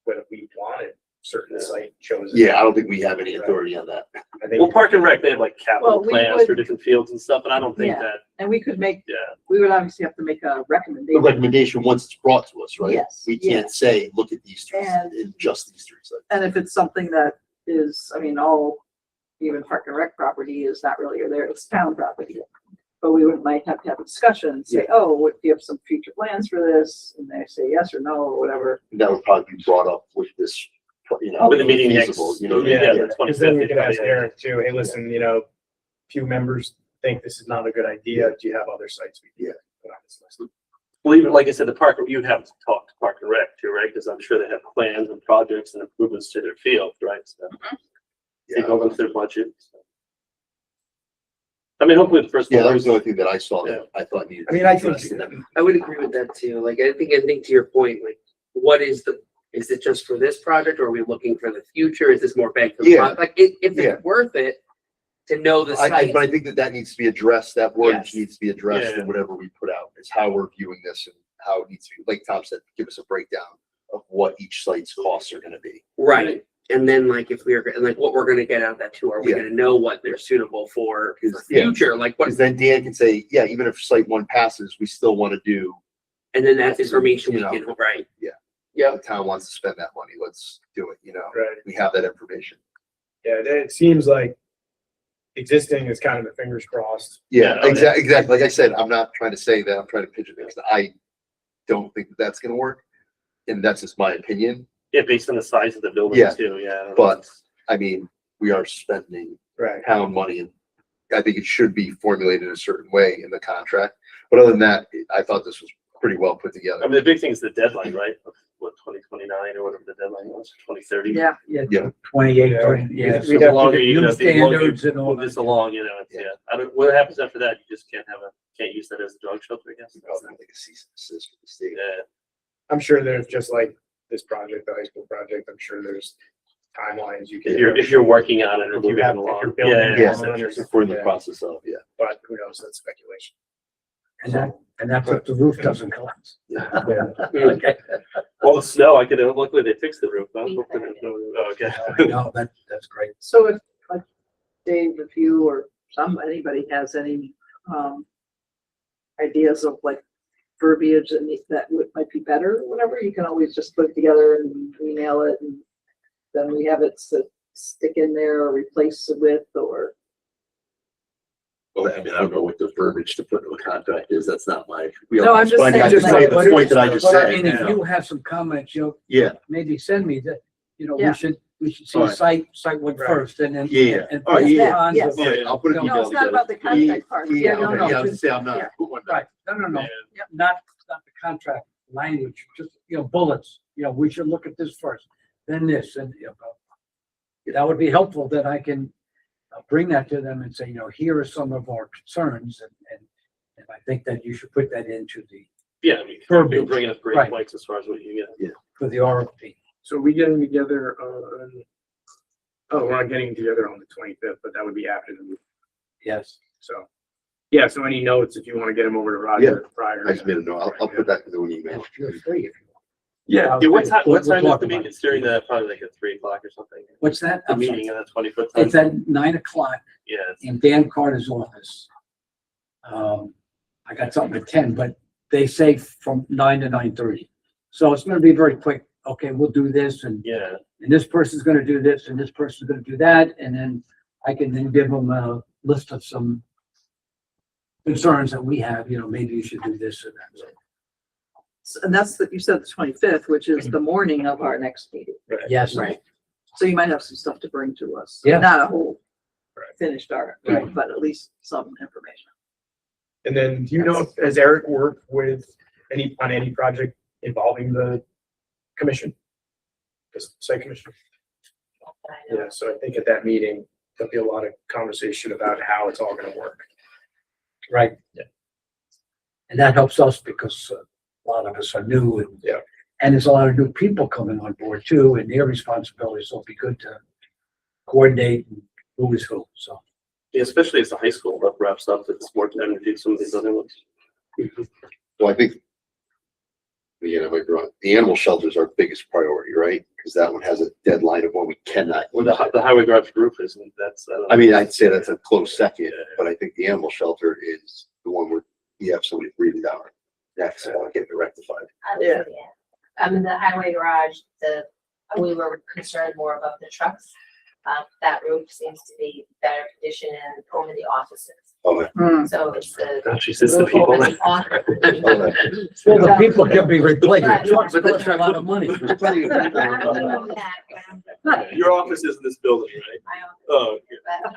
whether we wanted certain Yeah. site chosen. Yeah, I don't think we have any authority on that. I think. Well, Park and Rec, they have like Well, capital we plans would- for different fields and stuff, and I don't think Yeah. that, And we could make, yeah. we would obviously have to make a The recommendation. recommendation, once it's brought to us, right? Yes, We yeah. can't say, look at these three, And- and just these three sites. And if it's something that is, I mean, even Park and Rec property is not really there, it's town property. But might have to have a discussion, say, oh, what, do you have some future plans for this? And they say yes or no, or whatever. And that would probably be brought up with this, you know. With the meeting feasible, next, you know. yeah, the Because then we 25th. could ask Eric too, hey, listen, few members think this is not a good idea. Do you have other sites we can Yeah. put on this list? Well, even like I said, the park, you'd have to talk to Park and Rec too, right? Because I'm sure they have plans and projects and improvements to their field, right? So they Yeah, go into their budget. So. I mean, hopefully the first. Yeah, one that was the only thing that I saw that I thought needed. I mean, I think, I would agree with that too. Like, I think to your point, like, what is is it just for this project or are we looking for the future? Is this more bang for the Yeah. buck? Like, if Yeah. it's worth it to know the But I site. think that needs to be addressed, that word Yes. needs to be addressed Yeah. in whatever we put out, is how we're viewing this and how it needs to be, like Tom said, give us a breakdown of what each site's costs are gonna be. Right. And then like if we're, and like what we're gonna get out of that too, are we Yeah. gonna know what they're suitable for Yeah. future? Like what, Because then Dan can say, yeah, even if site one passes, we still wanna do, and then that's information we You know. can, right? the town wants to spend that money, let's do it, you know? right, We have that information. yeah, it seems like existing is kind of the fingers crossed. Yeah, Yeah. exactly. Like I said, I'm not trying to say that, I'm trying to pitch it because I don't think that that's gonna work. And that's just my opinion. Yeah, based on the size of the building Yeah. too, yeah. But I mean, we are spending Right. town money and I think it should be formulated a certain way in the contract. But other than that, I thought this was pretty well put I together. mean, the big thing is the deadline, right? Of what, 2029 or whatever the deadline was, 2030? Yeah, Yeah. 28, Yeah. 30, yeah. We'd so have The to longer you, new know, the longer standards you and all move that. this along, you know, it's, yeah. I don't, what happens after that? You just can't can't use that as a dog shelter, I guess. Probably not like a cease and desist from the state. Yeah. I'm sure there's just like this project, the high school project, I'm sure there's timelines you can. If you're working on it or If you moving have- it if you're along. building Yeah, it yeah, on yeah. it. If we're in the Yeah. process of, yeah. But who knows, that's speculation. And that's if the roof doesn't collapse. Okay. All the snow, luckily they fixed the roof. Huh? Oh, okay. No, that's great. so if, like, Dave, if you or anybody has any, ideas of like verbiage and that might be better or whatever, you can always just put it together and email it and then we have it stick in there or replace it with, or. Well, I mean, I don't know what the verbiage to put in the contract is. That's not my. No, I'm just I saying, just like- say the point that I just But I said. mean, if you know. you have some comments, Yeah, maybe send me that, Yeah. we should see Alright. site one Right. first and then. Yeah. and Oh, yeah. cons Yes. of- all right, I'll put an No, email No, it's not together. about the contract part. Yeah, no, okay, no, yeah, I was just- gonna say, I'm yeah. not. Right, no, Yeah. not the contract language, just, bullets, we should look at this first, then this, and, that would be helpful, that I can bring that to them and say, here are some of our concerns, and I think that you should put that into Yeah, I mean, Verbiage. you're bringing up great Right. points as far as what you get. for the RFP. So we getting together on, we're not getting together on the 25th, but that would be after the meeting. Yes. So, yeah, so any notes, if you want to get them over to Roger prior. I just made a note. I'll put that into an email. Feel free if you want. Yeah, Yeah, what time We'll is the talk about meeting? it. It's during probably like at 3 o'clock or something. What's that? The I'm sorry. meeting at the 25th time. It's at 9:00 Yeah, it's- in Dan Carter's office. I got something at 10, but they say from 9 to 9:30. So it's gonna be very quick. Okay, we'll do this and yeah. this person's gonna do this and this person's gonna do that. And then I can then give them a list of some concerns that we have, maybe you should do this and that. And that's you said the 25th, which is the morning of our next meeting. Yes. Right. So you might have some stuff to bring to us. Yeah. Not a whole Right. finished RFP, Right. but at least some information. and then do you know, has Eric worked with on any project involving the commission? The site commission? Yeah, so I think at that meeting, there'll be a lot of conversation about how it's all gonna work. Right. Yeah. And that helps us because a lot of us are new and. Yeah. And there's a lot of new people coming on board too, and their responsibilities, so it'll be good to coordinate who is who, so. Yeah, especially as the high school wraps up, it's more time to do some of these other ones. Well, I think. Again, I might be wrong. The animal shelter is our biggest priority, right? Because that one has a deadline of when we cannot. Well, the highway garage roof isn't, that's, don't I know. mean, I'd say that's a close second, but I think the animal shelter is the one where you have somebody breathing down. That's getting it rectified. Yeah. The highway garage, we were concerned more about the trucks. That roof seems to be better condition and over the offices. Okay. So it's the. Actually, it's the roof people. over the office. Well, the people can be replaced, Right. trucks cost a lot of money. There's plenty of I people don't around know that. that, Your office is in this building, right? but Oh, okay.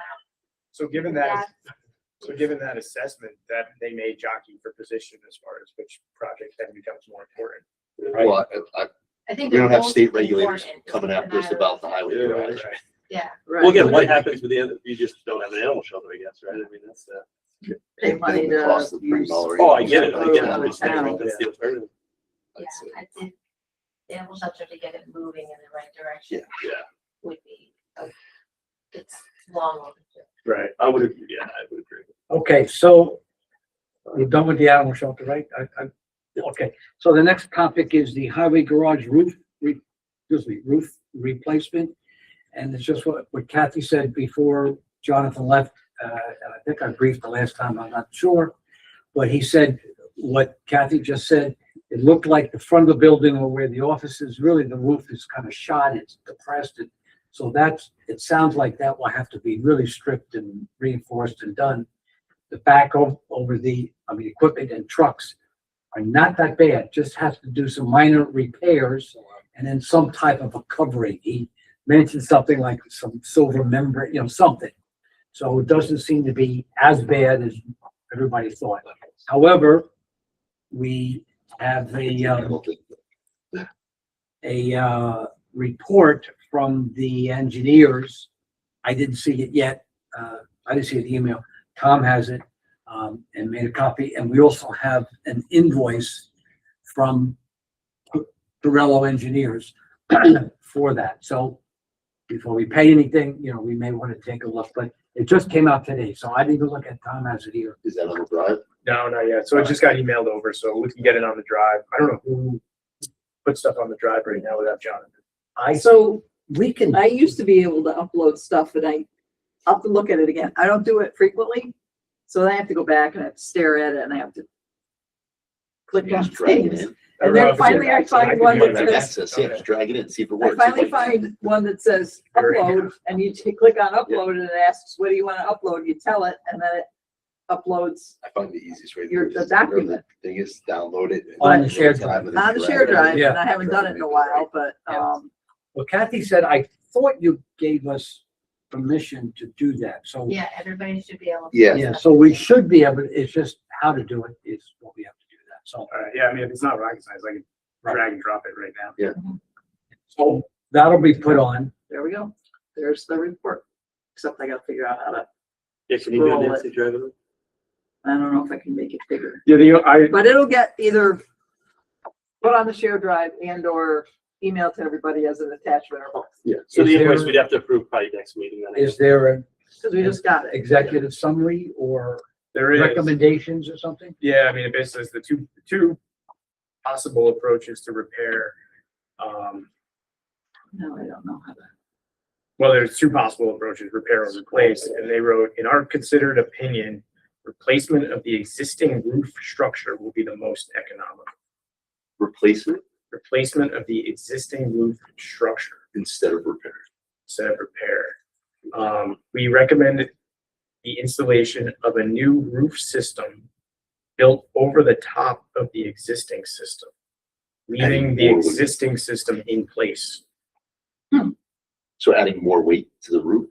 So given that assessment, that they may jockey for position as far as which project then becomes more important. Well, I think we don't they're have both state regulators important. coming It's after us a matter about the of- highway Yeah, garage. Yeah, Right. Well, again, what happens with the, other- you just don't have an animal shelter, I guess, right? I mean, that's, Pay money The cost to of bringing use. all our oh, I get it, I animals get it, out I'm of just saying, town. that's the alternative. yeah, I think the animal shelter to get it moving in the right direction. Yeah. Would be, it's long overdue. Right. I would agree, yeah, I would agree. Okay, so we're done with the animal shelter, right? Okay, so the next topic is the highway garage roof replacement. And it's just what Kathy said before Jonathan left. And I think I briefed the last time, I'm not sure. But he said what Kathy just said. It looked like the front of the building or where the office is, really the roof is kind of shot, it's depressed. So it sounds like that will have to be really stripped and reinforced and done. The back over the equipment and trucks are not that bad, just has to do some minor repairs and then some type of a covering. He mentioned something like some silver membrane, something. So it doesn't seem to be as bad as everybody thought. However, we have a report from the engineers. I didn't see it yet. I didn't see the email. Tom has it, and made a copy. And we also have an invoice from Torello Engineers for that. So before we pay anything, we may want to take a look, but it just came out today. So I didn't even look at Tom has it here. Is that on the drive? No, not yet. So it just got emailed over, so we can get it on the drive. I don't know who puts stuff on the drive right now without Jonathan. So We can, I used to be able to upload stuff and I'll have to look at it again. I don't do it frequently. So then I have to go back and I have to stare at it and I have to click on Just drag it things. in. And then finally I find one You that have says, access, yeah, just drag it in, see if it I works. finally find one that says upload and you click on upload and it asks, what do you want to upload? You tell it and then it uploads I find the easiest way. to Your- do it the is grab document. Thing is download it. and- On the shared drive. and then on the drag shared it in. drive Yeah. and I haven't done it in a while, but, well, Kathy said, I thought you gave us permission to do that. So, Yeah, everybody should be able to. Yeah. so we should be able, it's just how to do it is what we have to do that. So, All right, yeah, I mean, if it's not rocket science, I can drag and drop it right now. so that'll be put on. there we go. There's the report. Except I gotta figure out how to, Yeah, can you do Roll it. Nancy driving it? I don't know if I can make it bigger, Yeah, but it'll get either put on the shared drive and or emailed to everybody as an attachment or both. Yeah. So Is the invoice there- we'd have to approve probably next meeting then. I Is guess. there an Cause we just got it. executive summary or there is. recommendations or something? Yeah, I mean, it basically is the two possible approaches to repair. No, I don't know how to. Well, there's two possible approaches, repair or replace, and they wrote, in our considered opinion, replacement of the existing roof structure will be the most economical. Replacement Replacement of the existing roof structure instead of repair. instead of repair. We recommend the installation of a new roof system built over the top of the existing system, leaving Adding the more weight. existing system in place. So adding more weight to the roof.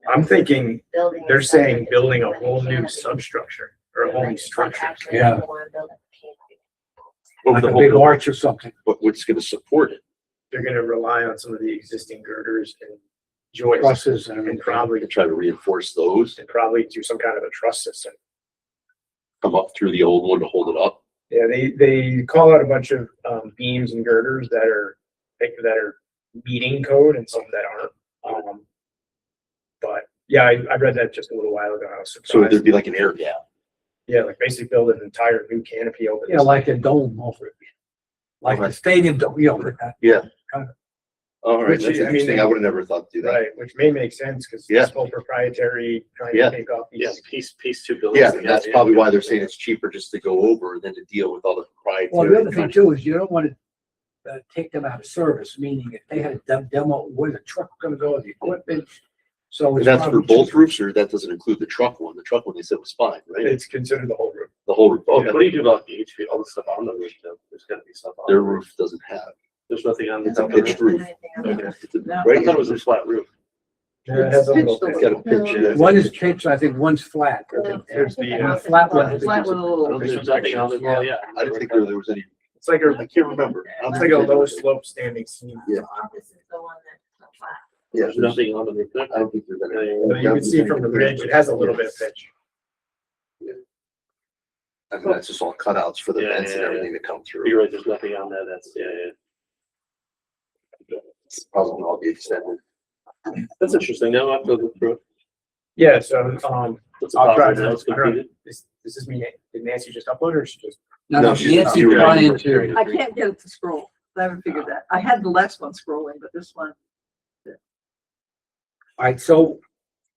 I'm thinking Building. they're itself saying is building a when they whole new canopy. substructure or a whole new Like, structure. actually, Yeah. they wanna build a canopy. Over Like the a whole big building. arch or something? But what's gonna support it? They're gonna rely on some of the existing girders and joists Trusses and and everything. probably, To try to reinforce those, and probably do some kind of a truss system. come up through the old one to hold it up. Yeah, they call out a bunch of beams and girders that are meeting code and some that aren't. But yeah, I read that just a little while ago. I was So surprised. there'd be like an air gap. Yeah, like basically build an entire new canopy over Yeah, this. like a dome over it. Like the stadium dome, with that. Yeah. Kind of. All right, Which that's is- I mean, interesting. I would have never thought to do that. Right, which may make sense because Yeah. it's full proprietary, trying Yeah. to take off Yeah, these. piece two buildings. Yeah, together, that's yeah. probably why they're saying it's cheaper just to go over than to deal with all the proprietary. Well, the other thing too is you don't want to take them out of service, meaning if they had a demo, where the truck gonna go, the equipment. So And it's that's for probably both cheaper. roofs, or that doesn't include the truck one? The truck one they said was fine, right? It's considered the whole roof. The whole roof, What do okay. you do about the HV, all the stuff on the roof though? There's gotta be stuff on. Their the roof doesn't have. There's nothing on the. It's a top of the pitched roof. roof. Anything else? Okay. It's a- No. I Right? thought it was a flat roof. Yeah, it has a little. It's It's got a pitch. One is pitched, I think one's flat. There's the, flat one. Flat with a little. There's nothing on it, well, yeah. I didn't think there was any, It's like a, I can't remember. I don't it's think like a there low was any. slope standing seam. Yeah. The office is the one that's flat. Yeah, There's nothing on the roof. I don't think there's any. You can see from the bridge, it has a little bit of pitch. I mean, that's just all cutouts for the Yeah, vents and yeah, everything that come through. You're right, there's nothing on that, that's, yeah. It's probably all be extended. That's interesting, now I have to look through it. Yeah, so, What's the I'll try positive now it's to, completed? this is me, did Nancy just upload or she just? Now, No, she's Nancy not. trying to, I can't get it to scroll. I haven't figured that. I had the last one scrolling, but this one, all right, so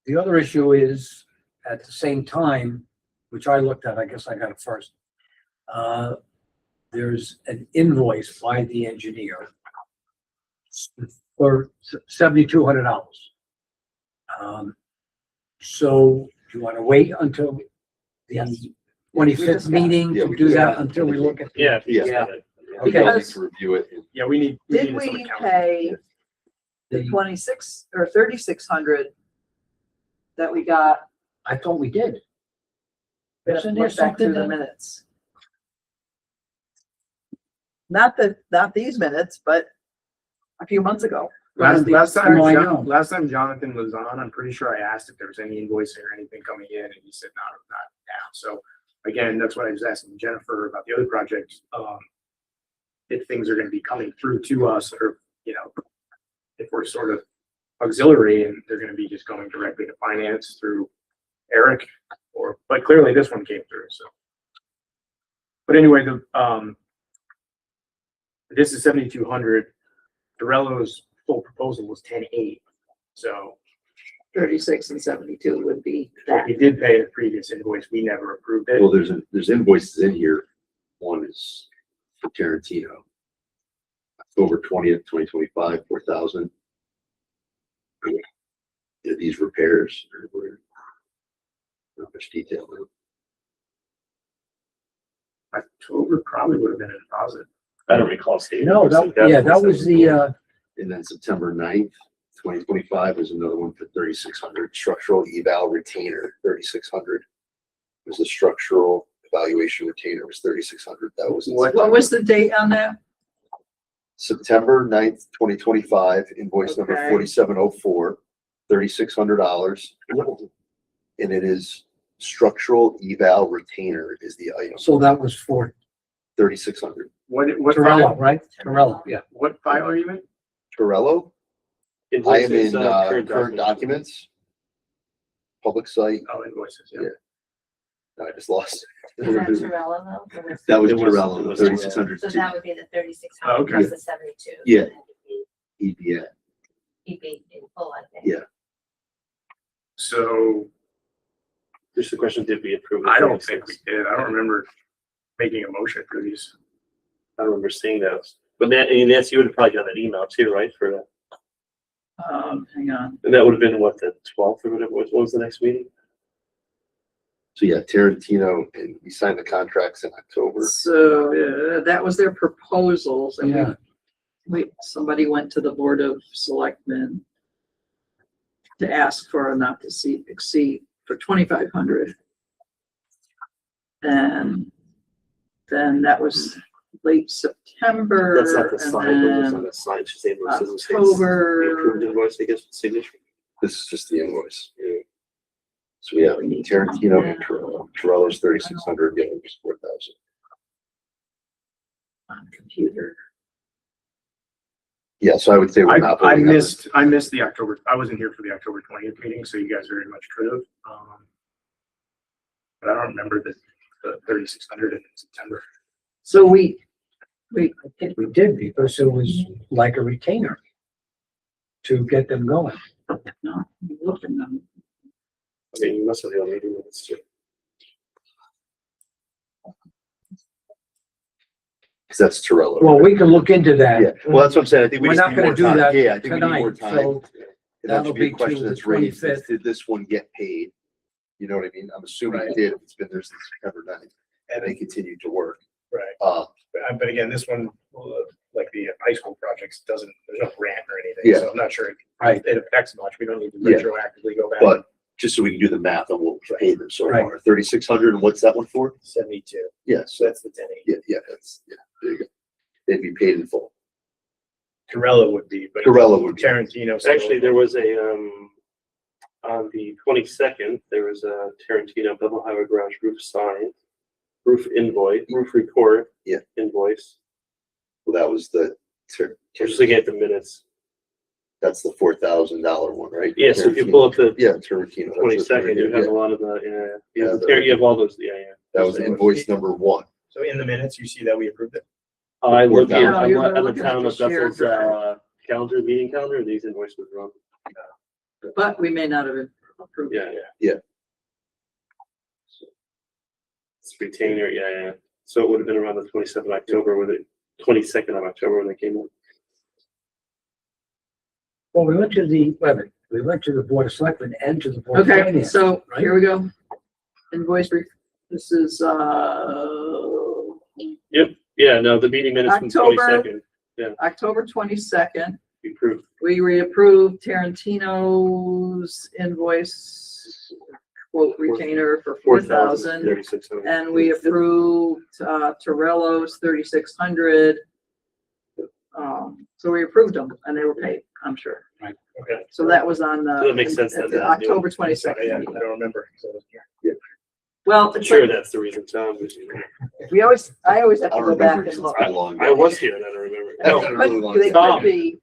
the other issue is, at the same time, which I looked at, I guess I got it first. There's an invoice by the engineer for $7,200. So do you want to wait until the 25th meeting Yeah, to we do can. that until we look at? Yeah. Yeah. Okay. To review it. Yeah, we need. did need we some accounting. pay the 26 or 3,600 that we got? I thought we did. Look Isn't there back through something the that, minutes. Not these minutes, but a few months ago. Last time, No, I know. last time Jonathan was on, I'm pretty sure I asked if there was any invoicing or anything coming in, and he said not now. So again, that's what I was asking Jennifer about the other projects. If things are gonna be coming through to us, or, you know, if we're sort of auxiliary and they're gonna be just going directly to finance through Eric, but clearly this one came through, so. But anyway, this is 7,200. Dorello's full proposal was 10,800. So 36 and 72 would be what that. we did pay the previous invoice, we never approved it. Well, there's invoices in here. One is for Tarantino. October 20th, 2025, 4,000. These repairs, not much detail. October probably would have been a deposit. I don't recall seeing. no, that was the, And then September 9th, 2025 was another one for 3,600. Structural eval retainer, 3,600. Was the structural evaluation retainer was 3,600. That was in What was the date on that? September 9th, 2025, invoice number Okay. 4704, $3,600. And it is structural eval retainer is the item, so that was for 3,600. What Torello, file, right? Torello, yeah. what file are you in? Torello, I am Invoices, in current documents, public site. Oh, invoices, yeah. Yeah. I just lost Is that it. Torello though? Or was- That was It was- Torello, it was 3,600. So that would be the 3,600 Oh, okay. plus the 72. Yeah. And then EPA. He'd be in full, I think. Yeah. So Just the question, did we approve? it? I don't think we did. I don't remember making a motion for these. I remember seeing those. But Nancy, you would have probably got that email too, right, for that? Hang on. And that would have been what, the 12th or whatever, what was the next meeting? So yeah, Tarantino, and we signed the contracts in October. So that was their proposals and Yeah. somebody went to the Board of Selectmen to ask for a not to exceed for 2,500. And then that was late September. That's not the and sign, but it's then on the sign, just invoice doesn't say. October. The approved invoice, I guess, with signature. This is just the invoice. So we have Tarantino and Torello. Torello's 3,600, the other was 4,000. On computer. Yeah, so I would say we're not. I voting on missed the October, I wasn't here for the October 20th meeting, so you guys very much could have. But I don't remember the 3,600 in September. So I think we did because it was like a retainer to get them going. no, I'm looking at them. I mean, you must have the only meeting minutes too. Because that's Torello. Well, we can look into that. Yeah, well, that's what I'm saying. I think we We're just not need gonna more do time. that Yeah, I think we need more tonight, time. so And that that'll should be a be question to the that's raised. 25th. Did this one get paid? You know what I mean? I'm assuming it Right. did. If it's been there since September 9th. And they continued to work. Right. But again, this one, like the high school projects, there's no grant or anything, Yeah. so I'm not sure Right. it affects much. We don't need to Yeah. retroactively go back. But just so we can do the math on what we paid them so Right. far. 3,600, and what's that one for? 72, Yeah, so so that's the 10,800. yeah, there you go. They'd be paid in full. Corella would be, but Corella would be. Tarantino. still- Actually, there was a, on the 22nd, there was a Tarantino Bethel Highway Garage roof sign, roof invoice, roof report. Yeah. Invoice. Well, that was the, We're just looking at the minutes. that's the $4,000 one, right? Yeah, so if you pull up the Yeah, Tarantino. That's what 22nd, you have yeah. a lot of the, Yeah, you have all those, yeah. That was invoice number 1. So in the minutes, you see that we approved it. I look at, Yeah, I'm you're at the looking at town the of Bethel's, shared calendar, meeting calendar, and these invoices were wrong. But we may not have approved. Yeah, Yeah. It's retainer, yeah. So it would have been around the 27th of October, with it, 22nd of October when they came in. Well, we went to the, wait a minute, we went to the Board of Selectmen and to the Board of Okay, Finance. so right? here we go. Invoice, this is, Yeah, no, the meeting minutes from October. 22nd, October 22nd. we approved. We reapproved Tarantino's invoice quote retainer for 4,000. 4,036. And we approved, Torello's 3,600. So we approved them and they were paid, I'm sure. Okay. So that was on So that makes sense at then, the yeah. October Yeah, I 22nd. don't remember. So, yeah. Well, I'm it's sure like, that's the reason, Tom. was- I always have I to don't go back remember and since look. how long. I was here, and I don't remember. They That was a really long could time. be,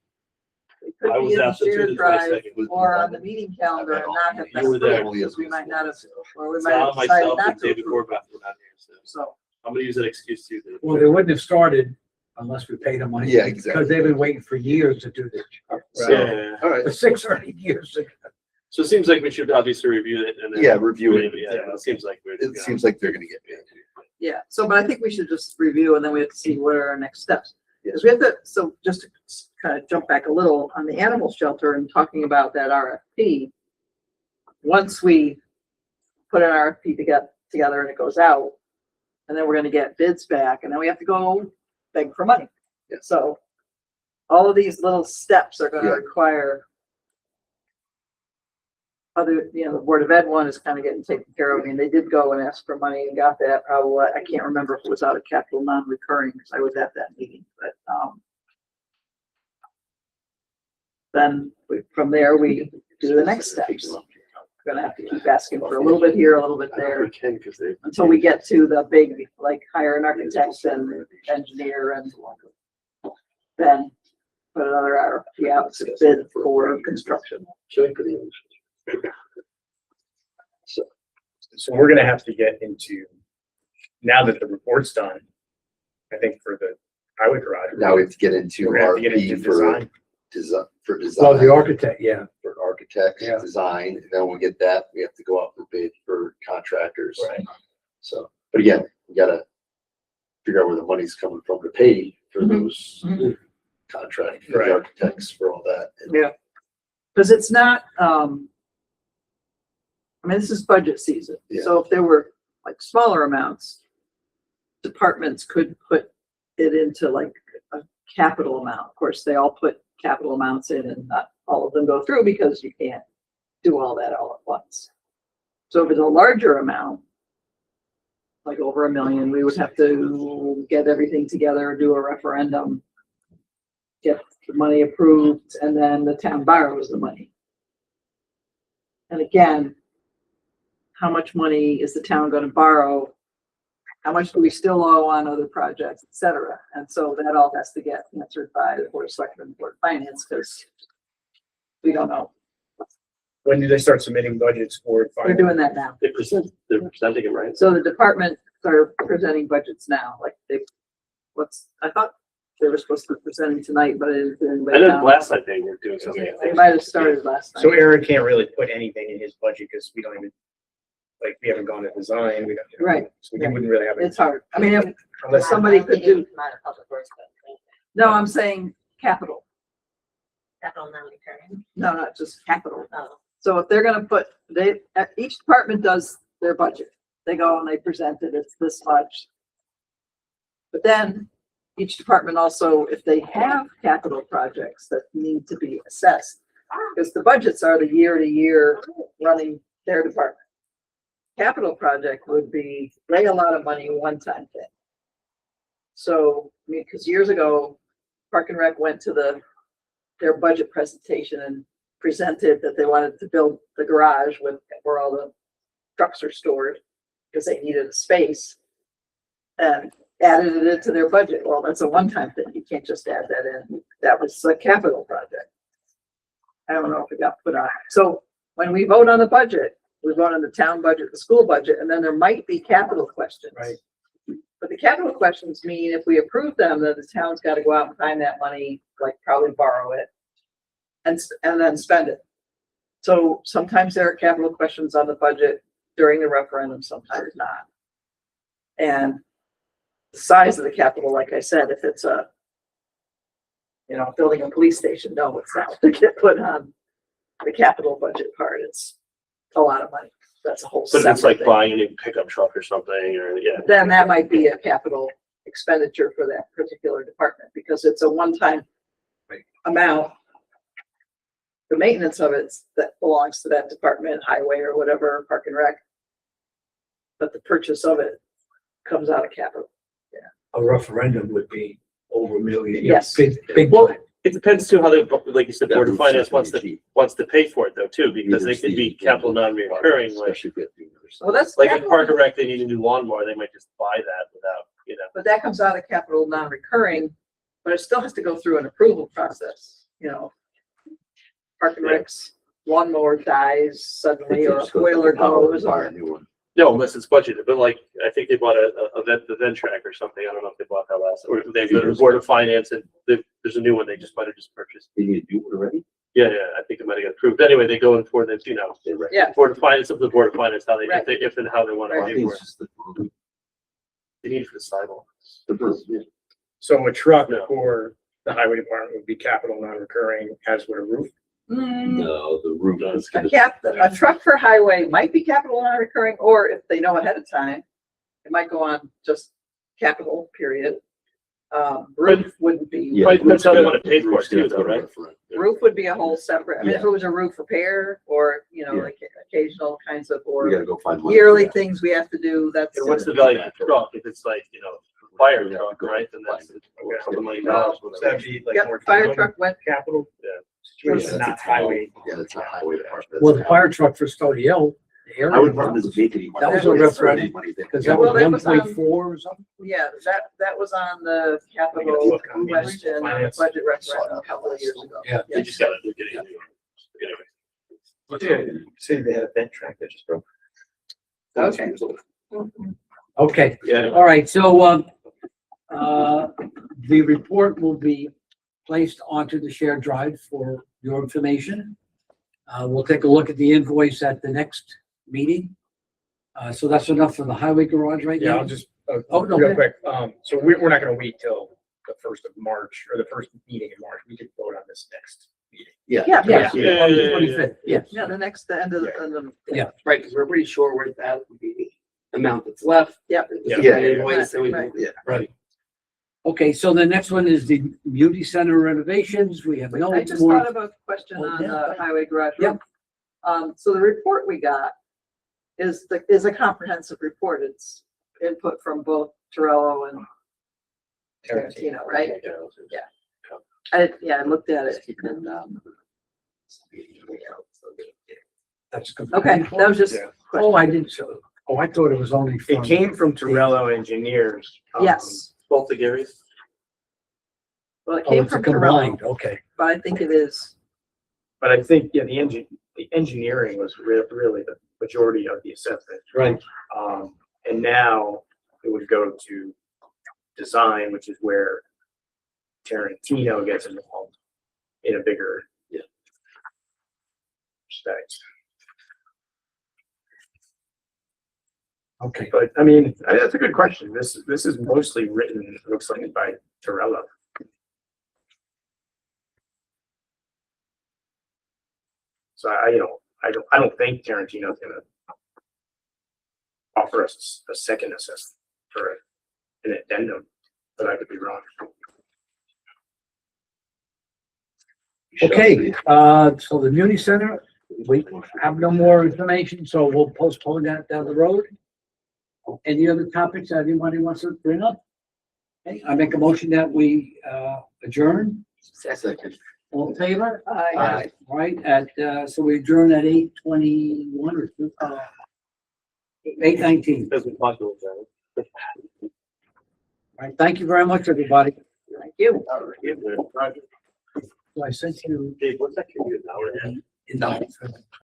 they could I be was in the absent too, shared the drive 22nd. or on the meeting calendar and not have You were been there. approved, because we might not have, or we might have Tom, decided myself, not and to David approve. Gorbath were not here, so So, I'm gonna use that excuse too. then. Well, they wouldn't have started unless we paid them money. Yeah, exactly. Because they've been waiting for years to do this. So, yeah. All right. For 6 or 8 years. So it seems like we should obviously review it and then. Yeah, review it. Yeah, it seems like we're. It seems like they're gonna get paid. yeah, so, but I think we should just review and then we have to see what are our next steps. Because we have to, so just to kind of jump back a little on the animal shelter and talking about that RFP. Once we put an RFP together and it goes out, and then we're gonna get bids back, and then we have to go beg for money. Yeah. So all of these little steps are gonna Yeah. require other, the Board of Ed one is kind of getting taken care of. I mean, they did go and ask for money and got that, probably, I can't remember if it was out of capital non-recurring, because I was at that meeting, but, then from there, we do the next steps. We're gonna have to keep asking for a little bit here, a little bit there, We can, because they. until we get to the big, like, hire an architect and engineer and then put another RFP out to bid for construction. So we're gonna have to get into, now that the report's done, I think for the highway garage. Now we have to get into We're gonna have to get into RFP for design. design. Well, the architect, yeah. For architects, Yeah. design, and then we'll get that, we have to go out for bid for contractors. Right. So, but again, we gotta figure out where the money's coming from to pay for those Mhm. contracts, for Right. the architects, for all that. And Yeah. Cause it's not, I mean, this is budget season, Yeah. so if there were like smaller amounts, departments could put it into like a capital amount. Of course, they all put capital amounts in and not all of them go through because you can't do all that all at once. So if it's a larger amount, like over $1 million, we would have to get everything together, do a referendum, get the money approved, and then the town borrows the money. And again, how much money is the town gonna borrow? How much do we still owe on other projects, et cetera? And so that all has to get answered by the Board of Selectmen and Board of Finance, because we don't know. When do they start submitting budgets for? They're doing that now. They're presenting it, right? So the departments are presenting budgets now, like I thought they were supposed to be presenting tonight, but it didn't. I know last night they were doing something. I They think. might have started last So night. Aaron can't really put anything in his budget because we don't even, like, we haven't gone to design, we don't. Right. So we wouldn't really have. It's hard. I mean, if Unless, somebody could do, Come out of public works, but no, I'm saying capital. capital non-recurring. No, not just capital. Oh, So if they're gonna put, each department does their budget. They go and they present it, it's this much. But then each department also, if they have capital projects that need to be assessed, because the budgets are the year to year running their department. Capital project would be, lay a lot of money one-time thing. So, I mean, because years ago, Park and Rec went to the their budget presentation and presented that they wanted to build the garage with, where all the trucks are stored, because they needed a space. And added it into their budget. Well, that's a one-time thing. You can't just add that in. That was a capital project. I don't know if it got put on. So when we vote on the budget, we vote on the town budget, the school budget, and then there might be capital questions. Right. But the capital questions mean if we approve them, then the town's got to go out and find that money, like probably borrow it and then spend it. So sometimes there are capital questions on the budget during the referendum, sometimes not. And the size of the capital, like I said, if it's a, building a police station, no, it's not to get put on the capital budget part. It's a lot of money. That's a whole But if it's like separate thing. buying a new pickup truck or something, or, yeah. Then that might be a capital expenditure for that particular department, because it's a one-time amount. The maintenance of it that belongs to that department, highway or whatever, park and rec. But the purchase of it comes out of capital. A referendum would be over $1 million. Yes. Big Well, time. it depends too how they, like you said, That Board of roof's Finance not wants gonna to, be cheap. wants to pay for it though too, because Either they could be Steve- capital non-recurring, like, Especially if you have to do another Well, that's like in capital, Park and Rec, they need a new lawnmower, they might just buy that without, but that comes out of capital non-recurring, but it still has to go through an approval process, Park and Yeah. Rec's lawnmower dies suddenly, or a Just go boiler to the power goes, and buy or a new one. no, unless it's budgeted, but like, I think they bought the Ventrac or something, I don't know if they bought that last, or if they go to the Board of Finance and there's a new one they just might have just purchased. Did you do it already? Yeah, I think it might have got approved, anyway, they go in for this, They reckon. Yeah. Board of Finance, up to the Board of Finance, how they, Right. if and how they want I to pay think for it's it. just the, They need it for the sidewalk. the roof, yeah. So a truck No. for the highway department would be capital non-recurring, as would a roof. No, the roof is gonna. a truck for highway might be capital non-recurring, or if they know ahead of time, it might go on just capital, period. Roof wouldn't be. Yeah, Right, depends how they roof's want to pay gonna- for it too, roof's though, gonna right? go for it. Roof would be a whole separate, I mean, if Yeah. it was a roof repair or, Yeah. like occasional kinds of, We or gotta go find money. yearly for that. things we have to do, that's. And what's the value of the truck? If it's like, fire truck, right, then that's a couple $1 million, So that'd whatever. be like Yep, more fire truck went, capital Yeah. situation, not highway. Yeah, that's not highway department. Well, the fire truck for Stony Hill, the area. Highway department doesn't make any money. That was a They don't referendum, make money. They- Because that Well, was that was on- 1.4 or something. yeah, that was on the We gotta capital look on the question, on the finance. budget referendum a couple of years ago. Yeah. They just gotta get it. Anyway. Say they had a vent track that just broke. Okay. Okay, Yeah, all right, so, the report will be placed onto the shared drive for your information. We'll take a look at the invoice at the next meeting. So that's enough for the highway garage right Yeah, now? I'll just, Oh, no, real okay. quick, so we're not gonna wait till the 1st of March, or the first meeting in March, we could vote on this next meeting. Yeah. Yeah, Yeah, Yeah, on the yeah, yeah, 25th, yes. Yeah, the next, the end of the, Yeah. Right, because we're pretty sure where that would be the amount that's left. Yep. Yeah. Invoice, and we- Right. Right. Okay, so the next one is the Beauty Center renovations. We have no I just more. thought of a question Oh, on yeah. the highway garage. Yeah. So the report we got is a comprehensive report. It's input from both Torello and Tarantino, right? Yeah. I looked at it and, That's complete. okay, that was just. Yeah. Oh, I didn't show. Oh, I thought it was only It from. came from Torello Engineers. Yes, both the Garys. well, it Oh, came it's a from Torello, combined, okay. but I think it is, But I think, yeah, the engineering was really the majority of the assessment. Right. And now it would go to design, which is where Tarantino gets involved in a bigger respect. Okay. But I mean, that's a good question. This is mostly written, it looks like, by Torello. So I don't think Tarantino's gonna offer us a second assessment for an addendum, but I could be wrong. Okay, so the Muni Center, we have no more information, so we'll postpone that down the road. Any other topics that anybody wants to bring up? Okay, I make a motion that we adjourn. Second. All in favor? Aye. All right, so we adjourn at 8:21 or 8:19. Because we talked about that. All right, thank you very much, everybody. Thank you. So I sent you Dave, what's that commute now? in the